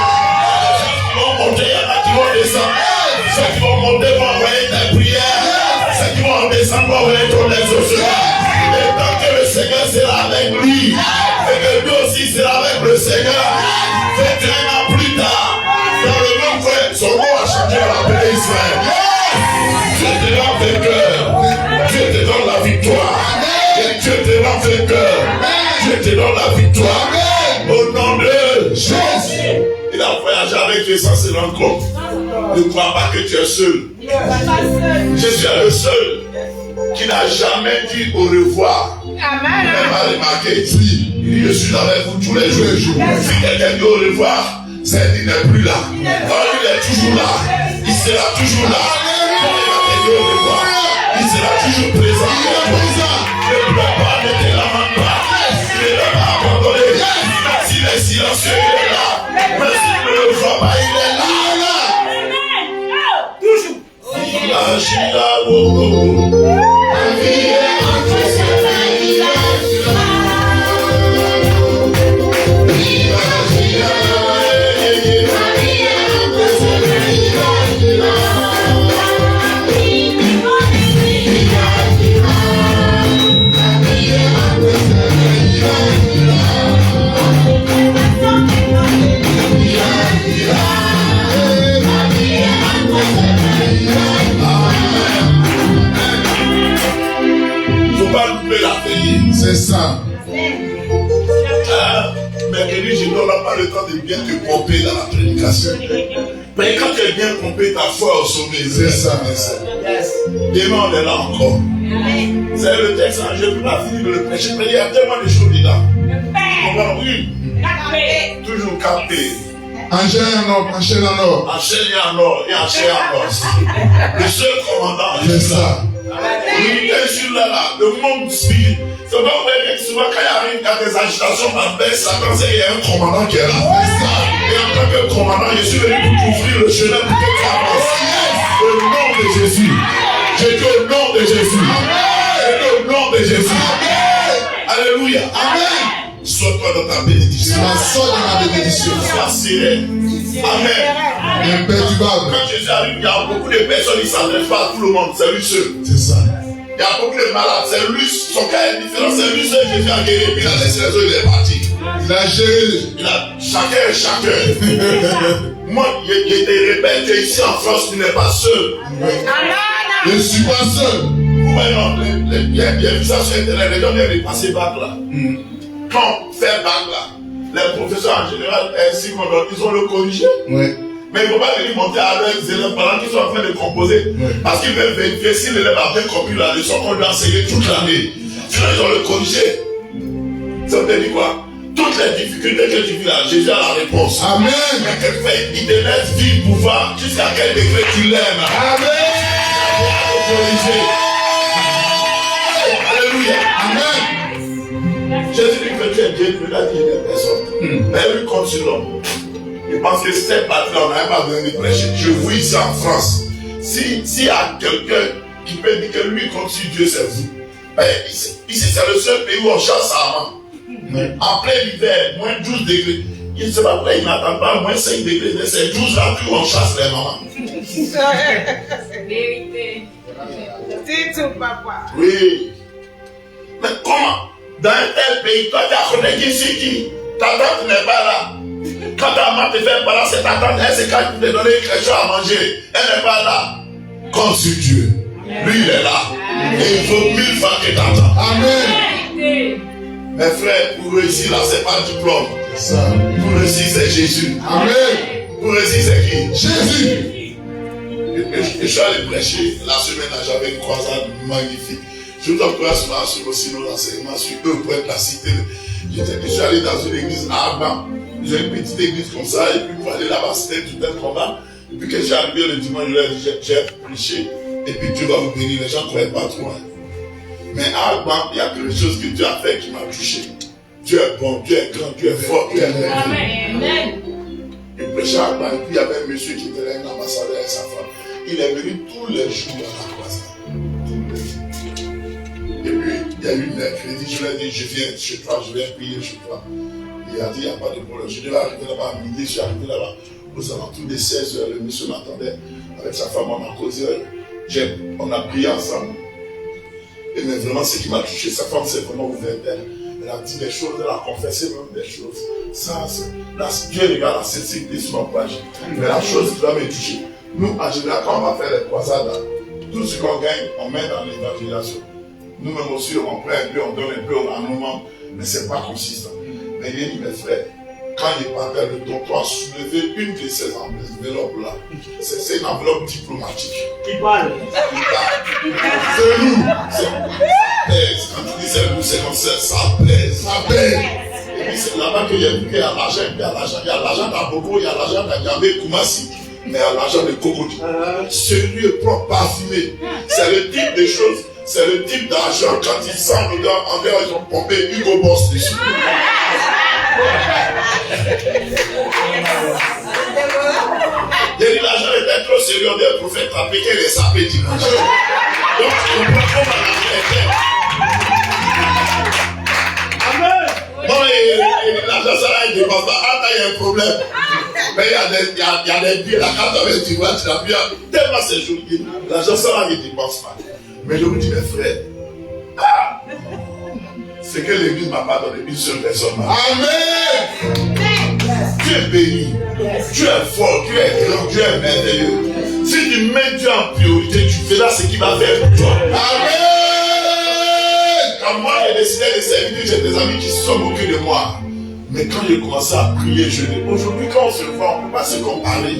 Ceux qui vont monter, il y en a qui vont descendre. Ceux qui vont monter vont envoyer tes prières. Ceux qui vont descendre vont envoyer ton exaucement. Et tant que le Seigneur sera avec lui, et que lui aussi sera avec le Seigneur, 21 ans plus tard, dans le même coin, son nom a changé à l'appeler Israël. Dieu te rend vainqueur. Dieu te donne la victoire. Et Dieu te rend vainqueur. Dieu te donne la victoire. Au nom de Jésus. Il a voyagé avec Dieu sans se rendre compte. Ne crois pas que tu es seul. Jésus est le seul qui n'a jamais dit au revoir. Amen. Il n'a pas remarqué. Il dit, je suis avec vous tous les jours. Si quelqu'un dit au revoir, c'est qu'il n'est plus là. Quand il est toujours là, il sera toujours là. Quand il va te dire au revoir, il sera toujours présent. Ne pleure pas, ne te lamente pas. Il ne l'a pas abandonné. S'il est silencieux, il est là. Mais s'il ne le voit pas, il est là. Toujours. Il agira, La vie est entre ses mains, il agira. Il agira. La vie est entre ses mains, il agira. Il agira. La vie est entre ses mains, il agira. Il agira. La vie est entre ses mains, il agira. il ne faut pas louper la veille. C'est ça. Mercredi, je ne donne pas le temps de bien te pomper dans la prédication. Mais quand tu es bien pompé, ta foi au sommet. C'est ça. Demain, on est là encore. C'est le texte, je ne peux pas finir de le prêcher, mais il y a tellement de choses dedans. Oui, toujours capté. Enchaîne en or. Enchaîné en or et enchaîné en or. Le seul commandant. C'est ça. Oui, bien sûr, là, le monde spirit. C'est pas vrai que souvent, quand il y a des agitations, ma baisse, ça pense qu'il y a un commandant qui est là. Et en tant que commandant, je suis venu pour ouvrir le chemin pour que tu avances. Au nom de Jésus. J'ai dit au nom de Jésus. J'ai dit au nom de Jésus. Alléluia. Amen. Sois-toi dans ta bénédiction. Sois dans la bénédiction. Sois serein. Amen. Imperturbable. Quand Jésus arrive, il y a beaucoup de personnes, il ne s'adresse pas à tout le monde. C'est lui seul. C'est ça. Il y a beaucoup de malades, c'est lui, son cas est différent, c'est lui seul Jésus a guéri, puis il a laissé les autres, il est parti. Il a géré. Il a chacun. Moi, je te répète que ici en France, tu n'es pas seul. Je ne suis pas seul. Vous voyez, non, il y a vu ça sur Internet, les gens viennent de passer bac là. Quand faire bac là, les professeurs en général, ainsi qu'on donne, ils ont le corrigé. Oui. Mais il ne faut pas venir monter à leurs élèves pendant qu'ils sont en train de composer. Parce qu'ils veulent vérifier si l'élève a bien compris la leçon qu'on lui a enseignée toute l'année. Sinon, ils ont le corrigé. Ça veut dire quoi? Toutes les difficultés que tu vis là, Jésus a la réponse. Amen. Mais quelquefois, il te laisse vivre pour voir jusqu'à quel degré tu l'aimes. Amen. Corriger. Alléluia. Amen. Jésus dit que tu es Dieu, il a dit des personnes. Mais lui compte sur l'homme. Il pense que cette partie-là, on n'a pas besoin de prêcher. Je vous ici en France. S'il y a quelqu'un qui peut dire que lui compte sur Dieu, c'est vous. Mais ici, c'est le seul pays où on chasse à main. En plein hiver, moins 12 degrés. Il ne sait pas pourquoi il n'attend pas moins 5 degrés. C'est 12 là où on chasse les mamans. Vérité. C'est tout, papa. Oui. Mais comment? Dans un tel pays, toi tu as connu ici qui? Ta tante n'est pas là. Quand ta maman te fait pas là, c'est ta tante. Elle s'est quand te donner quelque chose à manger. Elle n'est pas là. Comme sur Dieu. Lui il est là. Et il faut 1000 fois que t'attends. Amen. Mes frères, pour réussir là, c'est pas le diplôme. Ça. Pour réussir, c'est Jésus. Amen. Pour réussir, c'est qui? Jésus. Et je suis allé prêcher. La semaine là, j'avais une croisade magnifique. Je vous encourage sur aussi l'enseignement sur eux pour être la cité. Je suis allé dans une église à Abba. J'ai une petite église comme ça. Et puis pour aller là-bas, c'était tout un combat. Et puis quand j'ai arrivé le dimanche, j'ai prêché. Et puis Dieu va vous bénir. Les gens ne croyaient pas trop. Hein. Mais à Abba, il y a quelque chose que Dieu a fait qui m'a touché. Dieu est bon, Dieu est grand, Dieu est fort, Dieu est merveilleux. Amen. Je prêchais à Abba. Et puis il y avait un monsieur qui était là, un ambassadeur et sa femme. Il est venu tous les jours à la croisade. Et puis, il y a eu mercredi, je lui ai dit, je viens chez toi, je viens prier chez toi. Il a dit, il n'y a pas de problème. Je devais arriver là-bas à midi, je suis arrivé là-bas aux alentours de 16h. Le monsieur m'attendait avec sa femme, on a causé, on a prié ensemble. Et mais vraiment, ce qui m'a touché, sa femme s'est vraiment ouverte. Elle a dit des choses, elle a confessé même des choses. Ça, là, Dieu regarde la sincérité sur ma page. Mais la chose qui va me toucher, nous, en général, quand on va faire les croisades, tout ce qu'on gagne, on met dans l'évangélisation. Nous-mêmes aussi, on prend un peu, on donne un peu à nos membres, mais ce n'est pas consistant. Mais il dit, mes frères, quand il parlait de ton toit, soulever une de ces enveloppes-là, c'est une enveloppe diplomatique. Qui parle? C'est nous. Ça pèse. Quand tu dis c'est nous, c'est comme ça pèse. Ça pèse. Et puis c'est là-bas qu'il y a l'argent, il y a l'argent d'Abobo, il y a l'argent d'Agambé, Koumassi. Mais il y a l'argent de Kokoti. Celui propre, parfumé. C'est le type de choses. C'est le type d'argent, quand ils sentent le gars, en dehors, ils ont pompé Hugo Boss dessus. L'argent était trop sérieux, des prophètes a piqué les sapés dimanche. Donc, tu comprends comment l'argent est fait. Non, mais l'argent, ça là, il ne dépasse pas. Ah, il y a un problème. Mais il y a des billets, la carte avec du roi, tu l'as bien. Tellement c'est joli. L'argent, ça là, il ne dépasse pas. Mais je vous dis, mes frères, c'est que l'église ne m'a pas donné une seule personne. Amen. Tu es béni, tu es fort, tu es grand, tu es merveilleux. Si tu mets Dieu en priorité, tu feras ce qu'il va faire pour toi. Amen. Quand moi j'ai décidé de servir, j'ai des amis qui se sont moqués de moi. Mais quand j'ai commencé à prier, je dis, aujourd'hui quand on se voit, on ne peut pas se comparer.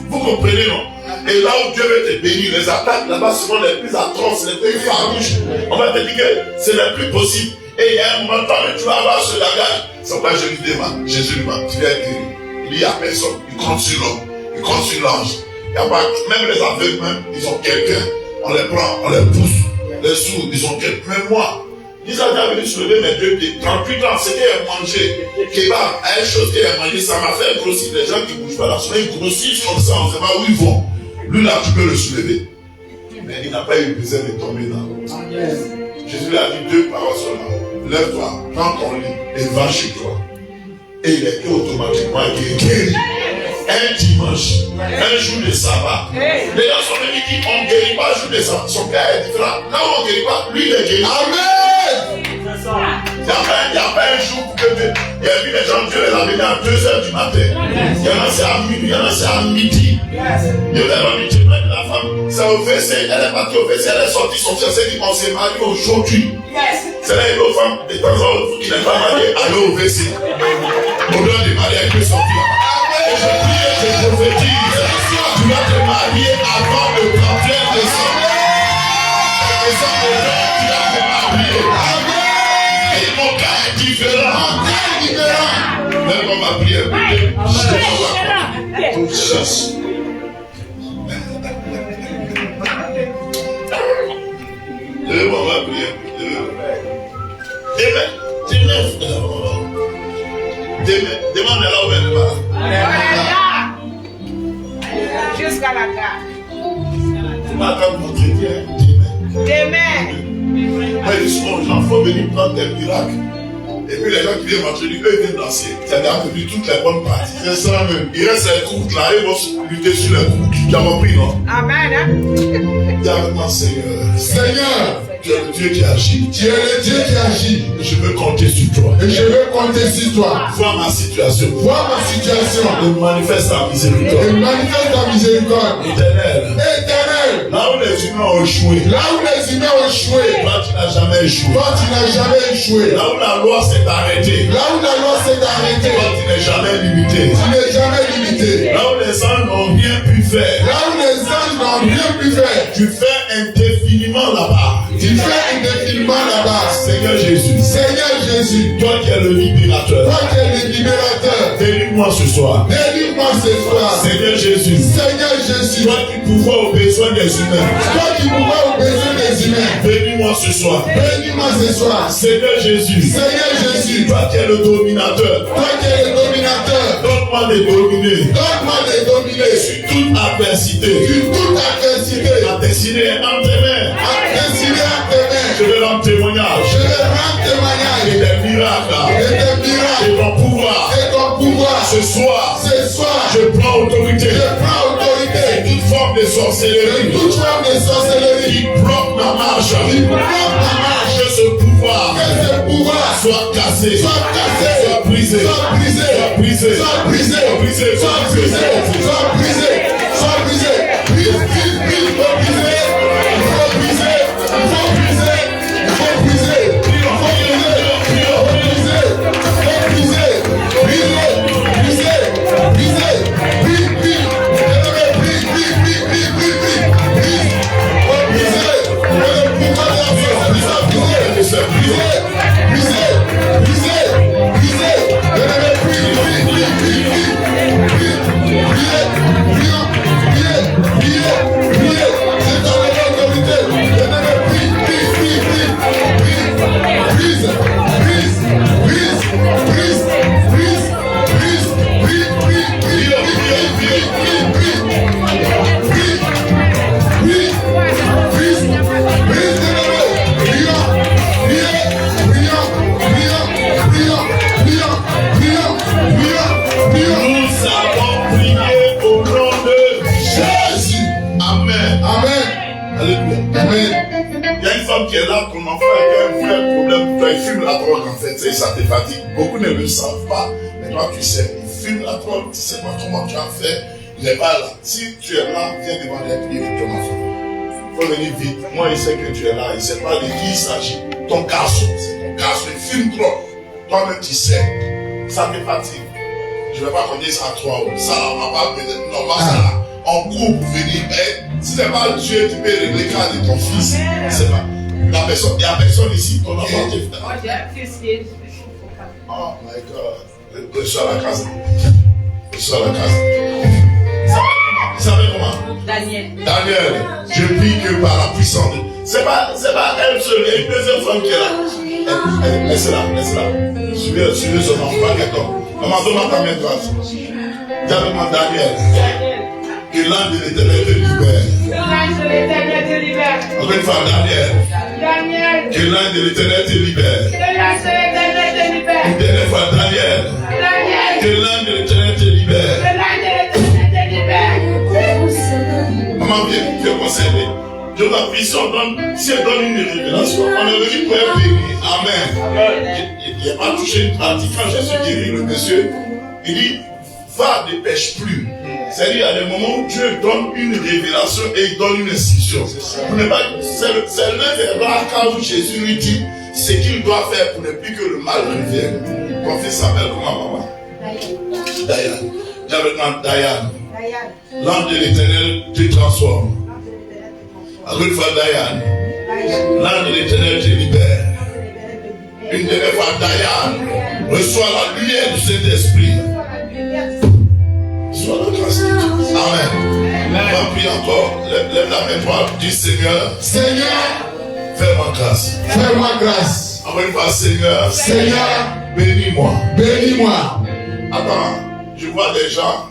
Vous comprenez, non? Et là où Dieu veut te bénir, les attaques là-bas seront les plus atroces, les plus farouches. On va te dire que c'est le plus possible. Et il y a un moment donné, tu vas avoir ce langage. C'est pas Jésus demande, Jésus demande, tu viens guérir. Il dit à personne, il compte sur l'homme, il compte sur l'ange. Il y a pas, même les aveugles, même, ils ont quelqu'un. On les prend, on les pousse. Les sourds, ils ont quelqu'un. Même moi, ils ont déjà venu soulever mes 2 pieds. 38 ans, c'est qu'il a mangé. Kebab, une chose qu'il a mangé, ça m'a fait grossir. Les gens qui ne bougent pas la semaine, ils grossissent comme ça, on ne sait pas où ils vont. Lui là, tu peux le soulever. Mais il n'a pas eu besoin de tomber là. Jésus lui a dit 2 paroles seulement. Lève-toi, prends ton lit et va chez toi. Et il est automatiquement guéri. Un dimanche, un jour de sabbat. Les gens sont venus dire on ne guérit pas un jour de sabbat. Son père est différent. Là où on ne guérit pas, lui il est guéri. Amen. Il n'y a pas un jour que il y a vu les gens, Dieu les a venus à 2h du matin. Il y en a c'est à minuit, il y en a c'est à midi. Dieu les a mis, la femme. C'est au WC, elle est partie au WC, elle est sortie, son fiancé dit on s'est marié aujourd'hui. C'est là une autre femme, de temps en temps, qui n'est pas mariée, allez au WC. Au-delà du mariage, elle peut sortir là-bas. Et je prie et je prophétise, tu vas te marier avant le 31 décembre. Et ça, tu vas te marier. Et mon cas est différent. Même on va prier. Toute chasse. On va prier. Demande là où elle va. Jusqu'à la gare. Tu m'attends pour te dire. Demain. Mais souvent, il faut venir prendre des miracles. Et puis les gens qui viennent manger, eux ils viennent danser. C'est déjà perdu toutes les bonnes parties. C'est ça même. Il reste les croûtes là, ils vont se lutter sur les croûtes. Tu as compris, non? Amen. Hein? Dis avec moi, Seigneur. Seigneur, Tu es le Dieu qui agit. tu es le Dieu qui agit. Et je veux compter sur toi. Et je veux compter sur toi. Vois ma situation. Vois ma situation. Et manifeste ta Et miséricorde. manifeste ta miséricorde. Éternel. Éternel, Là où les humains ont échoué, là où les humains ont échoué, toi tu n'as jamais échoué. toi tu n'as jamais échoué. Là où la loi s'est arrêtée, Là où la loi s'est arrêtée, toi tu n'es jamais limité. tu n'es jamais limité. Là où les anges n'ont rien pu faire, Là où les anges n'ont rien pu faire, tu fais indéfiniment là-bas. tu fais indéfiniment là-bas. Seigneur Jésus, Seigneur Jésus, toi qui es le libérateur, toi qui es le libérateur, délivre-moi ce soir. délivre-moi ce soir. Seigneur Jésus, Seigneur Jésus, toi qui pourvois aux besoins des humains, toi qui pourvois aux besoins des humains, délivre-moi ce soir. bénis-moi ce soir. Seigneur Jésus, Seigneur Jésus, toi qui es le dominateur, toi qui es le dominateur, donne-moi de dominer donne-moi de dominer sur toute adversité. sur toute adversité. Ma destinée est entre tes mains. Destinée à tes mains, Je vais rendre témoignage je vais rendre et témoignage des miracles de tes miracles et ton pouvoir. et ton pouvoir. Ce soir, Ce soir, je prends autorité je prends autorité de toute forme de sorcellerie de toute forme de sorcellerie qui bloque ma marche. qui bloque ma marche. Que ce pouvoir Que ce pouvoir soit cassé, soit cassé, soit brisé, soit brisé, soit brisé, soit brisé, soit brisé, soit brisé, soit brisé, soit brisé. Brise, brise, brise, faut briser, il faut briser, il faut briser, il faut briser, il faut briser, il faut briser, faut briser, briser, briser, brise, brise, brise, brise, brise, brise, brise, brise, brise, faut briser, le pouvoir de la sorcellerie soit brisé, brisé, brisé, brisé, brisé, Nous avons prié au nom de Jésus. Amen. Amen. Alléluia. Amen. Il y a une femme qui est là, ton enfant a un vrai problème. Toi, il fume la drogue en fait, ça te fatigue. Beaucoup ne le savent pas, mais toi tu sais. Il fume la drogue, tu sais pas comment tu as fait. Il n'est pas là. Si tu es là, viens demander à prier pour ton enfant. Il faut venir vite. Moi, il sait que tu es là. Il ne sait pas de qui il s'agit. Ton garçon, c'est ton garçon. Il fume trop. Toi-même, tu sais. Ça me fatigue. Je ne vais pas compter ça à 3 euros. Ça, on va pas peut-être. Non, pas ça là. En cours pour venir. Mais si ce n'est pas Dieu qui peut régler le cas de ton fils, c'est pas. Il n'y a personne ici. Ton enfant te fait. Moi, j'ai un fils qui est. Oh my God. Je suis à la case. Je suis à la case. Il s'appelle comment? Daniel. Daniel, je prie que par la puissance de... C'est pas elle seule, il y a une deuxième femme qui est là. Laisse-la. Suivez son enfant, pas quelqu'un. Maman, donne-moi ta main droite. Dis avec moi, Daniel, que l'âme de l'Éternel te libère. L'ange de l'Éternel te libère. Encore une fois, Daniel, Daniel. que l'âme de l'Éternel te libère. L'ange de l'Éternel te libère. Une dernière fois, Daniel, Daniel. que l'âme de l'Éternel te libère. L'ange de l'Éternel te libère. Maman, viens conseiller. Dieu va prier, si elle donne une révélation, on est venu pour elle bénir. Amen. Il n'a pas touché une pratique. Quand Jésus guérit le monsieur, il dit, va, ne pêche plus. C'est-à-dire, il y a des moments où Dieu donne une révélation et il donne une instruction. C'est l'un des rares cas où Jésus lui dit ce qu'il doit faire pour ne plus que le mal revienne. Ton fils s'appelle comment, maman? Diane. Dis avec moi, Diane. L'ange de l'Éternel te transforme. Encore une fois, Diane. L'ange de l'Éternel te libère. Une dernière fois, Diane. Reçois la lumière du Saint-Esprit. Sois la grâce de Dieu. Amen. On va prier encore. Lève la main droite. Dis Seigneur. Seigneur, Fais-moi grâce. fais-moi grâce. Encore une fois, Seigneur. Seigneur, Bénis-moi. bénis-moi. Attends, je vois des gens.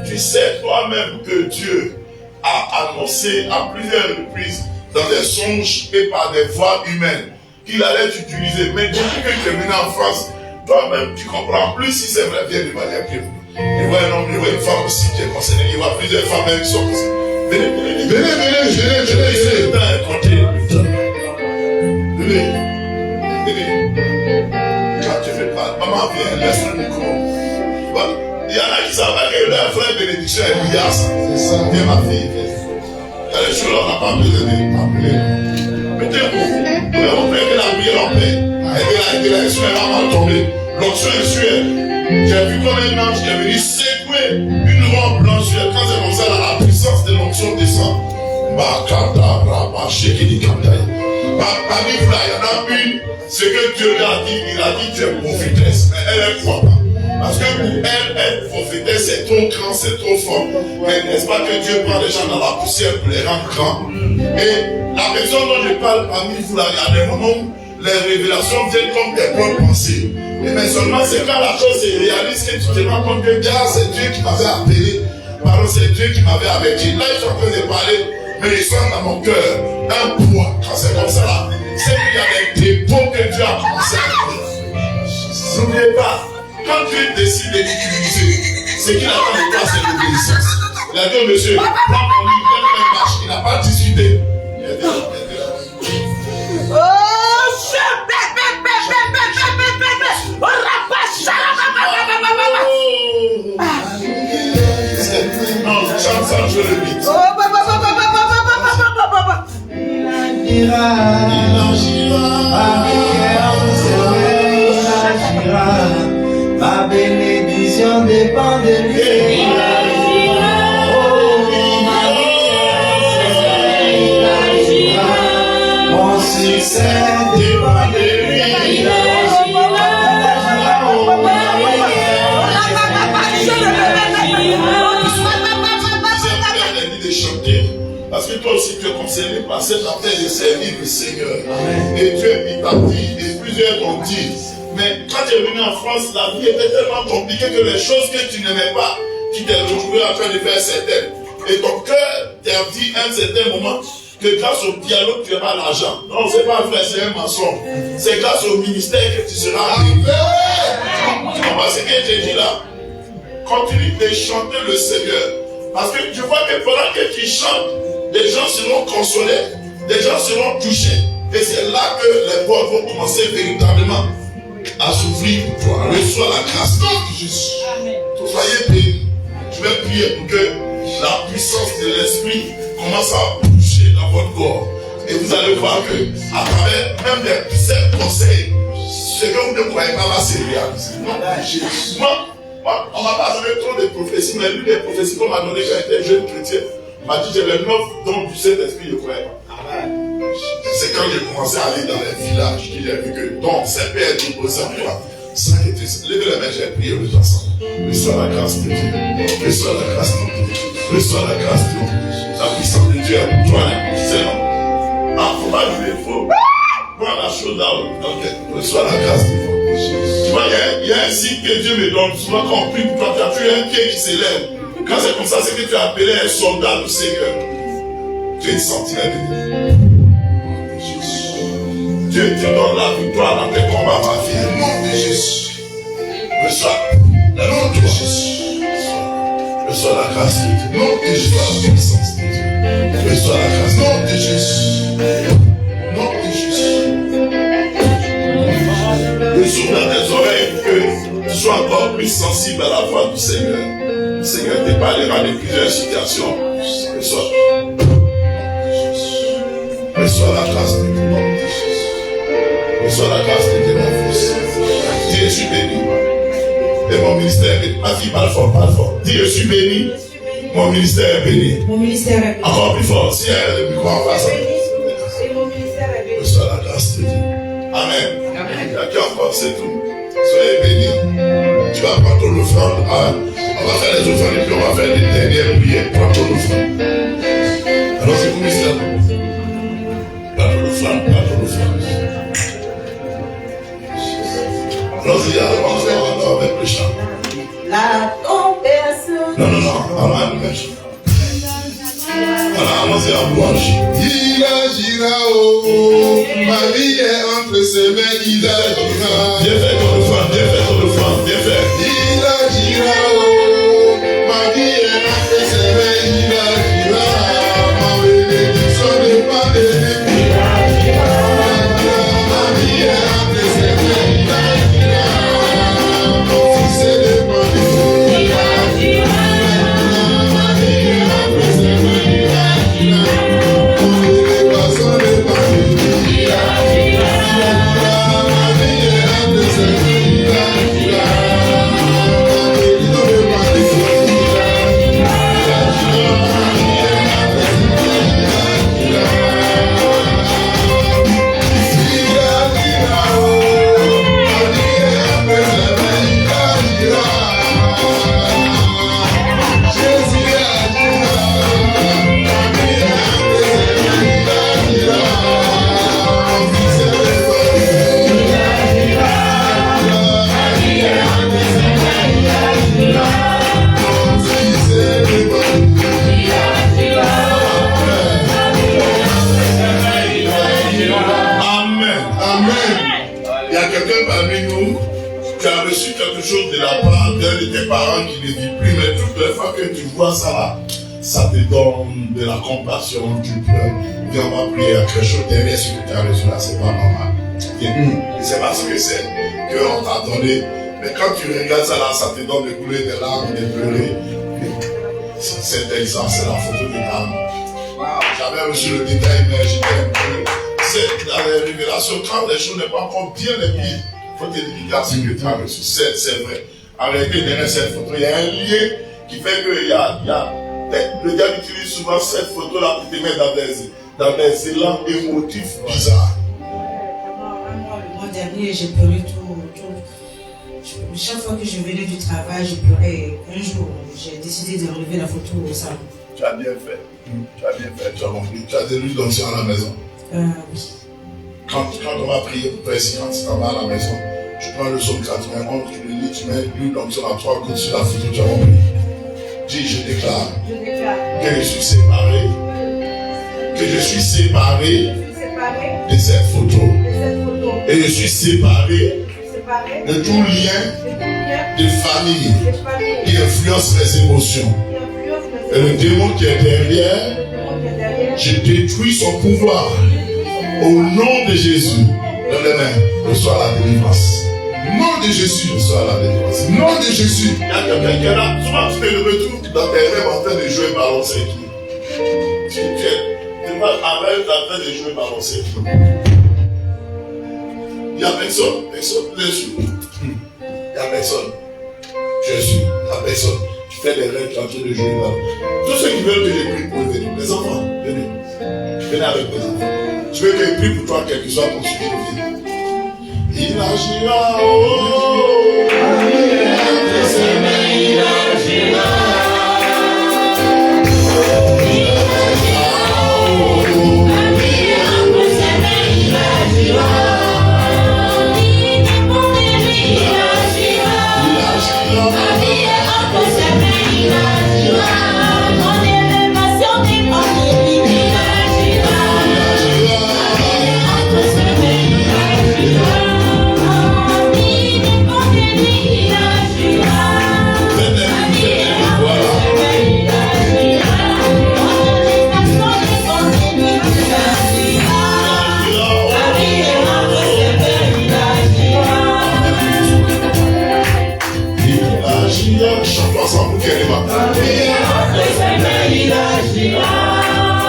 Tu sais toi-même que Dieu a annoncé à plusieurs reprises dans des songes et par des voix humaines qu'il allait t'utiliser. Mais depuis que tu es venu en France, toi-même, tu comprends plus si c'est vrai, bien de manière que vous. Il voit un homme, il voit une femme aussi qui est concernée. Il voit plusieurs femmes même qui sont concernées. Venez. Le temps est compté. Venez. Quand tu fais pas, maman vient, laisse le micro. Il y en a qui savent que leur frère bénédiction est milliard. C'est ça. Viens ma fille, viens. Il y a des choses là, on n'a pas besoin d'appeler. Mettez-vous. Nous avons fait que la prière en paix. Et la l'onction est vraiment tombée. L'onction est sur elle. J'ai vu comme un ange qui est venu secouer une robe blanche sur elle. Quand c'est comme ça, la puissance de l'onction descend. Parmi vous là, il y en a une. Ce que Dieu lui a dit, il a dit tu es prophétesse. Mais elle ne croit pas. Parce que pour elle, être prophétesse, c'est trop grand, c'est trop fort. Mais n'est-ce pas que Dieu prend les gens dans la poussière pour les rendre grands? Et la personne dont je parle parmi vous là, il y a des moments où les révélations viennent comme tes propres pensées. Mais seulement c'est quand la chose se réalise que tu te rends compte que c'est Dieu qui m'avait appelé. Pardon, c'est Dieu qui m'avait averti. Là, je suis en train de parler, mais il sent dans mon cœur un poids. Quand c'est comme ça là, c'est qu'il y a des dépôts que Dieu a commencé à faire. N'oubliez pas, quand Dieu décide de l'utiliser, ce qu'il attend de toi, c'est l'obéissance. Il a dit au monsieur, prends ton livre, fais une marche. Il n'a pas discuté. Il a dit, non, chante ça, je le dis. Il agira. Ma bénédiction dépend de lui. Mon succès dépend de lui. Parce que toi aussi tu es concerné par cette affaire de servir le Seigneur. Et Dieu t'a dit, et plusieurs t'ont dit. Mais quand tu es venu en France, la vie était tellement compliquée que les choses que tu n'aimais pas, tu t'es retrouvé en train de faire certaines. Et ton cœur t'a dit à un certain moment que grâce au dialogue tu auras l'argent. Non, c'est pas vrai, c'est un mensonge. C'est grâce au ministère que tu seras béni. Tu comprends ce que j'ai dit là? Continue de chanter le Seigneur. Parce que tu vois que pendant que tu chantes, des gens seront consolés, des gens seront touchés. Et c'est là que les pauvres vont commencer véritablement à souffrir pour toi. Reçois la grâce de Jésus. Soyez bénis. Je vais prier pour que la puissance de l'esprit commence à bouger dans votre corps. Et vous allez voir que, à travers même des simples conseils, ce que vous ne croyez pas va se réaliser. Moi, on m'a pas donné trop de prophéties, mais l'une des prophéties qu'on m'a donné quand j'étais jeune chrétien, m'a dit que les 9 dons du Saint-Esprit, je ne croyais pas. C'est quand j'ai commencé à aller dans les villages qu'il j'ai vu que donc c'est Père qui posait en moi. Ça qui était ça. Levez la main, j'ai prié le temps ensemble. Reçois la grâce de Dieu. Reçois la grâce de Dieu. Reçois la grâce de Dieu. La puissance de Dieu est pour toi. C'est non. Ah, faut pas dire il faut. Prends la chose là. Ok. Reçois la grâce de Dieu. Tu vois, il y a un signe que Dieu me donne. Souvent quand on prie pour toi, tu as toujours un pied qui s'élève. Quand c'est comme ça, c'est que tu as appelé un soldat du Seigneur. Tu es une sentinelle de Dieu. Dieu te donne la victoire dans tes combats, ma fille. Au nom de Jésus. Reçois. Le nom de Jésus. Reçois la grâce de Dieu. Non, et je vois la puissance de Dieu. Reçois la grâce. Non de Jésus. Non de Jésus. Reçois dans tes oreilles que tu sois encore plus sensible à la voix du Seigneur. Le Seigneur te parlera de plusieurs situations. Reçois. Reçois la grâce de Dieu. Non de Jésus. Reçois la grâce de Dieu, mon fils. Dis, je suis béni. Et mon ministère est béni. Ma fille, parle fort, parle fort. Dis, je suis béni. Mon ministère est béni. Mon ministère est béni. Encore plus fort. Si elle a le micro en face. Et mon ministère est béni. Reçois la grâce de Dieu. Amen. Il y a qui encore, c'est tout. Soyez bénis. Tu vas prendre ton offrande. On va faire les offrandes et puis on va faire les dernières prières. Prends ton offrande. Alors, c'est pour ministère. Prends ton offrande, prends ton offrande. Allons-y, allons avec le chant. La conversion. Non, on va le mettre. Voilà, c'est la louange. Il agira, oh, ma vie est entre ses mains, il agira. Bien fait, ton enfant, bien fait, ton enfant, bien fait. Il agira, oh, ma vie est entre ses mains, il agira. Ma bénédiction dépend de lui. Il agira, ma vie est entre ses mains, il agira. Mon fils est dépend de lui. Il agira, ma vie est entre ses mains, il agira. Mon élévation dépend de lui. Il agira, ma vie est entre ses mains, il agira. Parmi nous, tu as reçu quelque chose de la part d'un de tes parents qui ne vit plus, mais toutes les fois que tu vois ça là, ça te donne de la compassion, du pleures. Viens, on va prier à quelque chose derrière ce que tu as reçu là, c'est pas normal. Et c'est parce que c'est qu'on t'a donné, mais quand tu regardes ça là, ça te donne de couler des larmes, de pleurer. C'est exemple, c'est la photo de dame. J'avais reçu le détail, mais j'étais un peu. C'est dans les révélations, quand les choses n'est pas encore bien émises, il faut te dire ce que tu as reçu. C'est vrai. En réalité, derrière cette photo, il y a un lien qui fait que le diable utilise souvent cette photo-là pour te mettre dans des élans émotifs bizarres. Le mois dernier, j'ai pleuré tout. Chaque fois que je venais du travail, je pleurais. Un jour, j'ai décidé d'enlever la photo au salon. Tu as bien fait. Tu as bien fait. Tu as compris. Tu as des luttes d'onction à la maison. Oui. Quand on va prier pour toi ici, quand tu t'en vas à la maison, tu prends le psaume 91, tu le lis, tu mets l'huile d'onction à 3 gouttes sur la photo, tu as compris. Dis, je déclare que je suis séparé. Que je suis séparé de cette photo. Et je suis séparé de tout lien de famille qui influence les émotions. Et le démon qui est derrière, je détruis son pouvoir. Au nom de Jésus, dans les mains, reçois la délivrance. Nom de Jésus, reçois la délivrance. Nom de Jésus. Il y a quelqu'un qui est là, souvent tu te retrouves dans tes rêves en train de jouer ballon circuit. Tu vas avec en train de jouer ballon circuit. Il n'y a personne dessus. Il n'y a personne. Jésus, il n'y a personne. Tu fais des rêves, tu es en train de jouer ballon. Tous ceux qui veulent que je prie pour venir, les enfants, venez. Venez avec les enfants. Je veux que je prie pour toi, quel que soit ton sujet. Il agira, oh, il agira.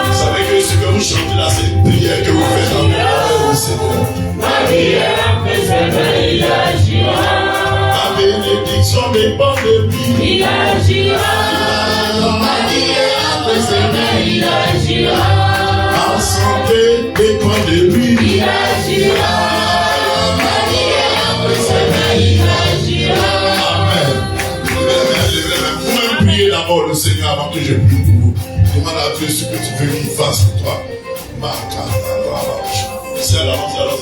Vous savez que ce que vous chantez là, c'est une prière que vous faites dans le Seigneur. La bénédiction dépend de lui. Il agira. Ma vie est entre ses mains, il agira. Ma santé dépend de lui. Il agira. Ma vie est entre ses mains, il agira. Amen. Vous même prier d'abord le Seigneur avant que je prie pour vous. Demande à Dieu ce que tu veux qu'il fasse pour toi. C'est là, alors,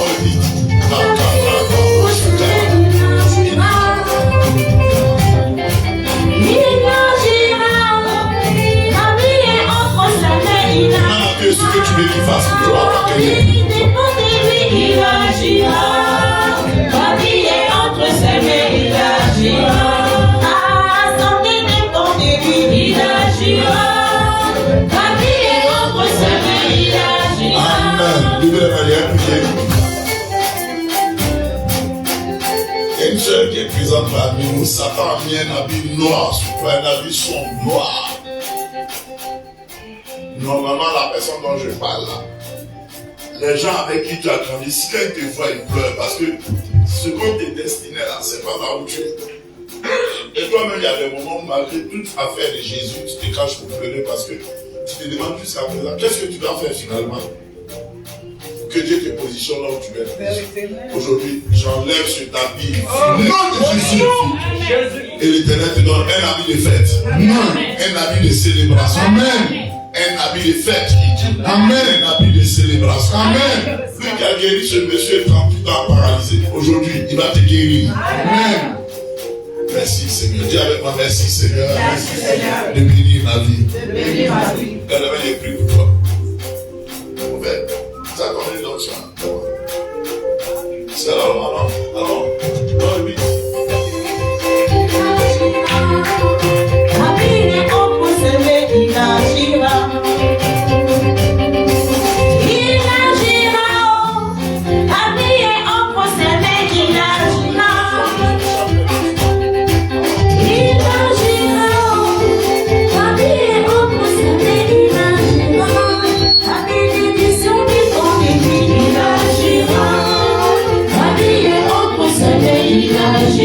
on le dit. Il agira. Ma vie parmi nous, Satan a mis un habit noir sur toi, un habit sombre, noir. Normalement, la personne dont je parle là, les gens avec qui tu as grandi, si quand ils te voient, ils pleurent parce que ce qu'on t'est destiné là, c'est pas là où tu es. Et toi-même, il y a des moments où malgré toute affaire de Jésus, tu te caches pour pleurer parce que tu te demandes jusqu'à présent, qu'est-ce que tu dois faire finalement? Que Dieu te positionne là où tu es. Aujourd'hui, j'enlève ce tapis. Au nom de Jésus. Et l'Éternel te donne un habit de fête. Un habit de célébration. Amen. Un habit de fête, il dit. Amen. Un habit de célébration. Amen. Lui qui a guéri ce monsieur 38 ans paralysé. Aujourd'hui, il va te guérir. Amen. Merci Seigneur. Dis avec moi, merci Seigneur. Merci Seigneur. De bénir ma vie. De bénir ma vie. Demain, j'ai pris pour toi. Ouvert. Ça connaît donc ça. C'est alors. Non, oui. Yeah.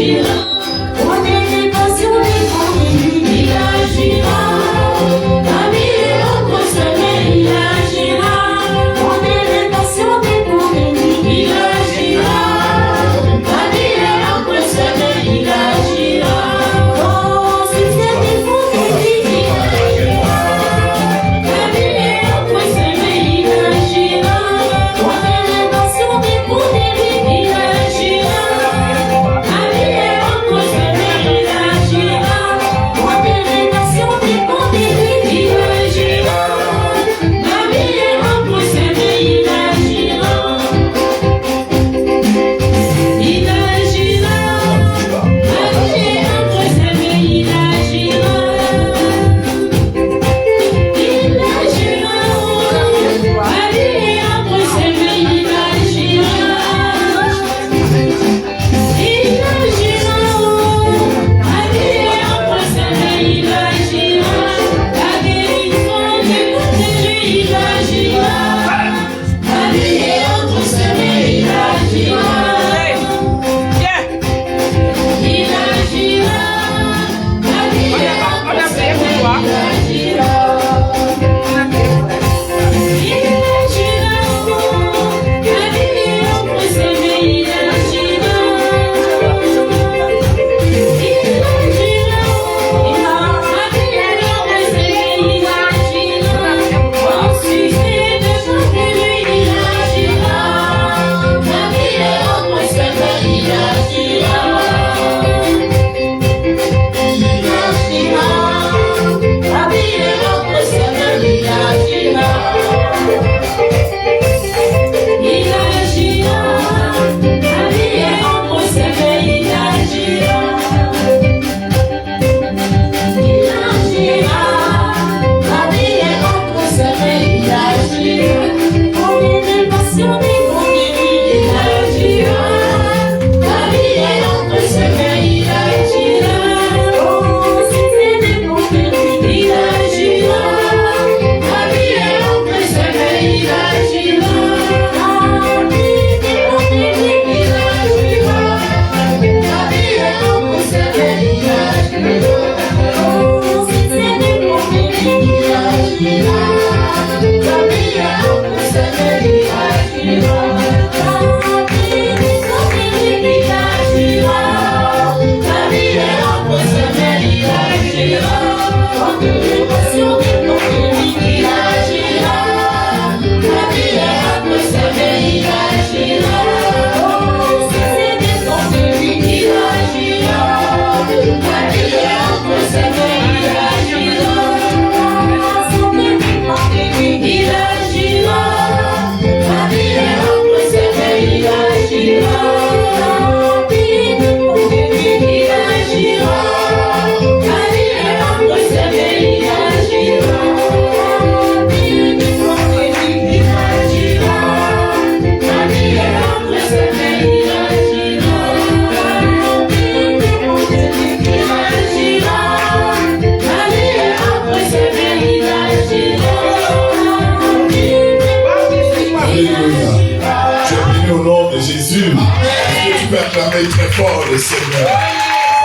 peux acclamer très fort le Seigneur.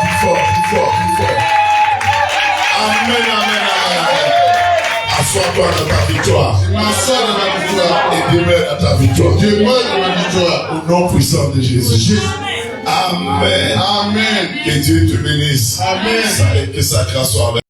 Plus fort, plus fort, plus fort. Amen, amen, amen, amen. Assois-toi dans ta victoire. Je m'assois dans ma victoire. Et demeure dans ta victoire. Demeure dans ma victoire. Au nom puissant de Jésus. Amen. Amen. Que Dieu te bénisse. Amen. Et que sa grâce soit avec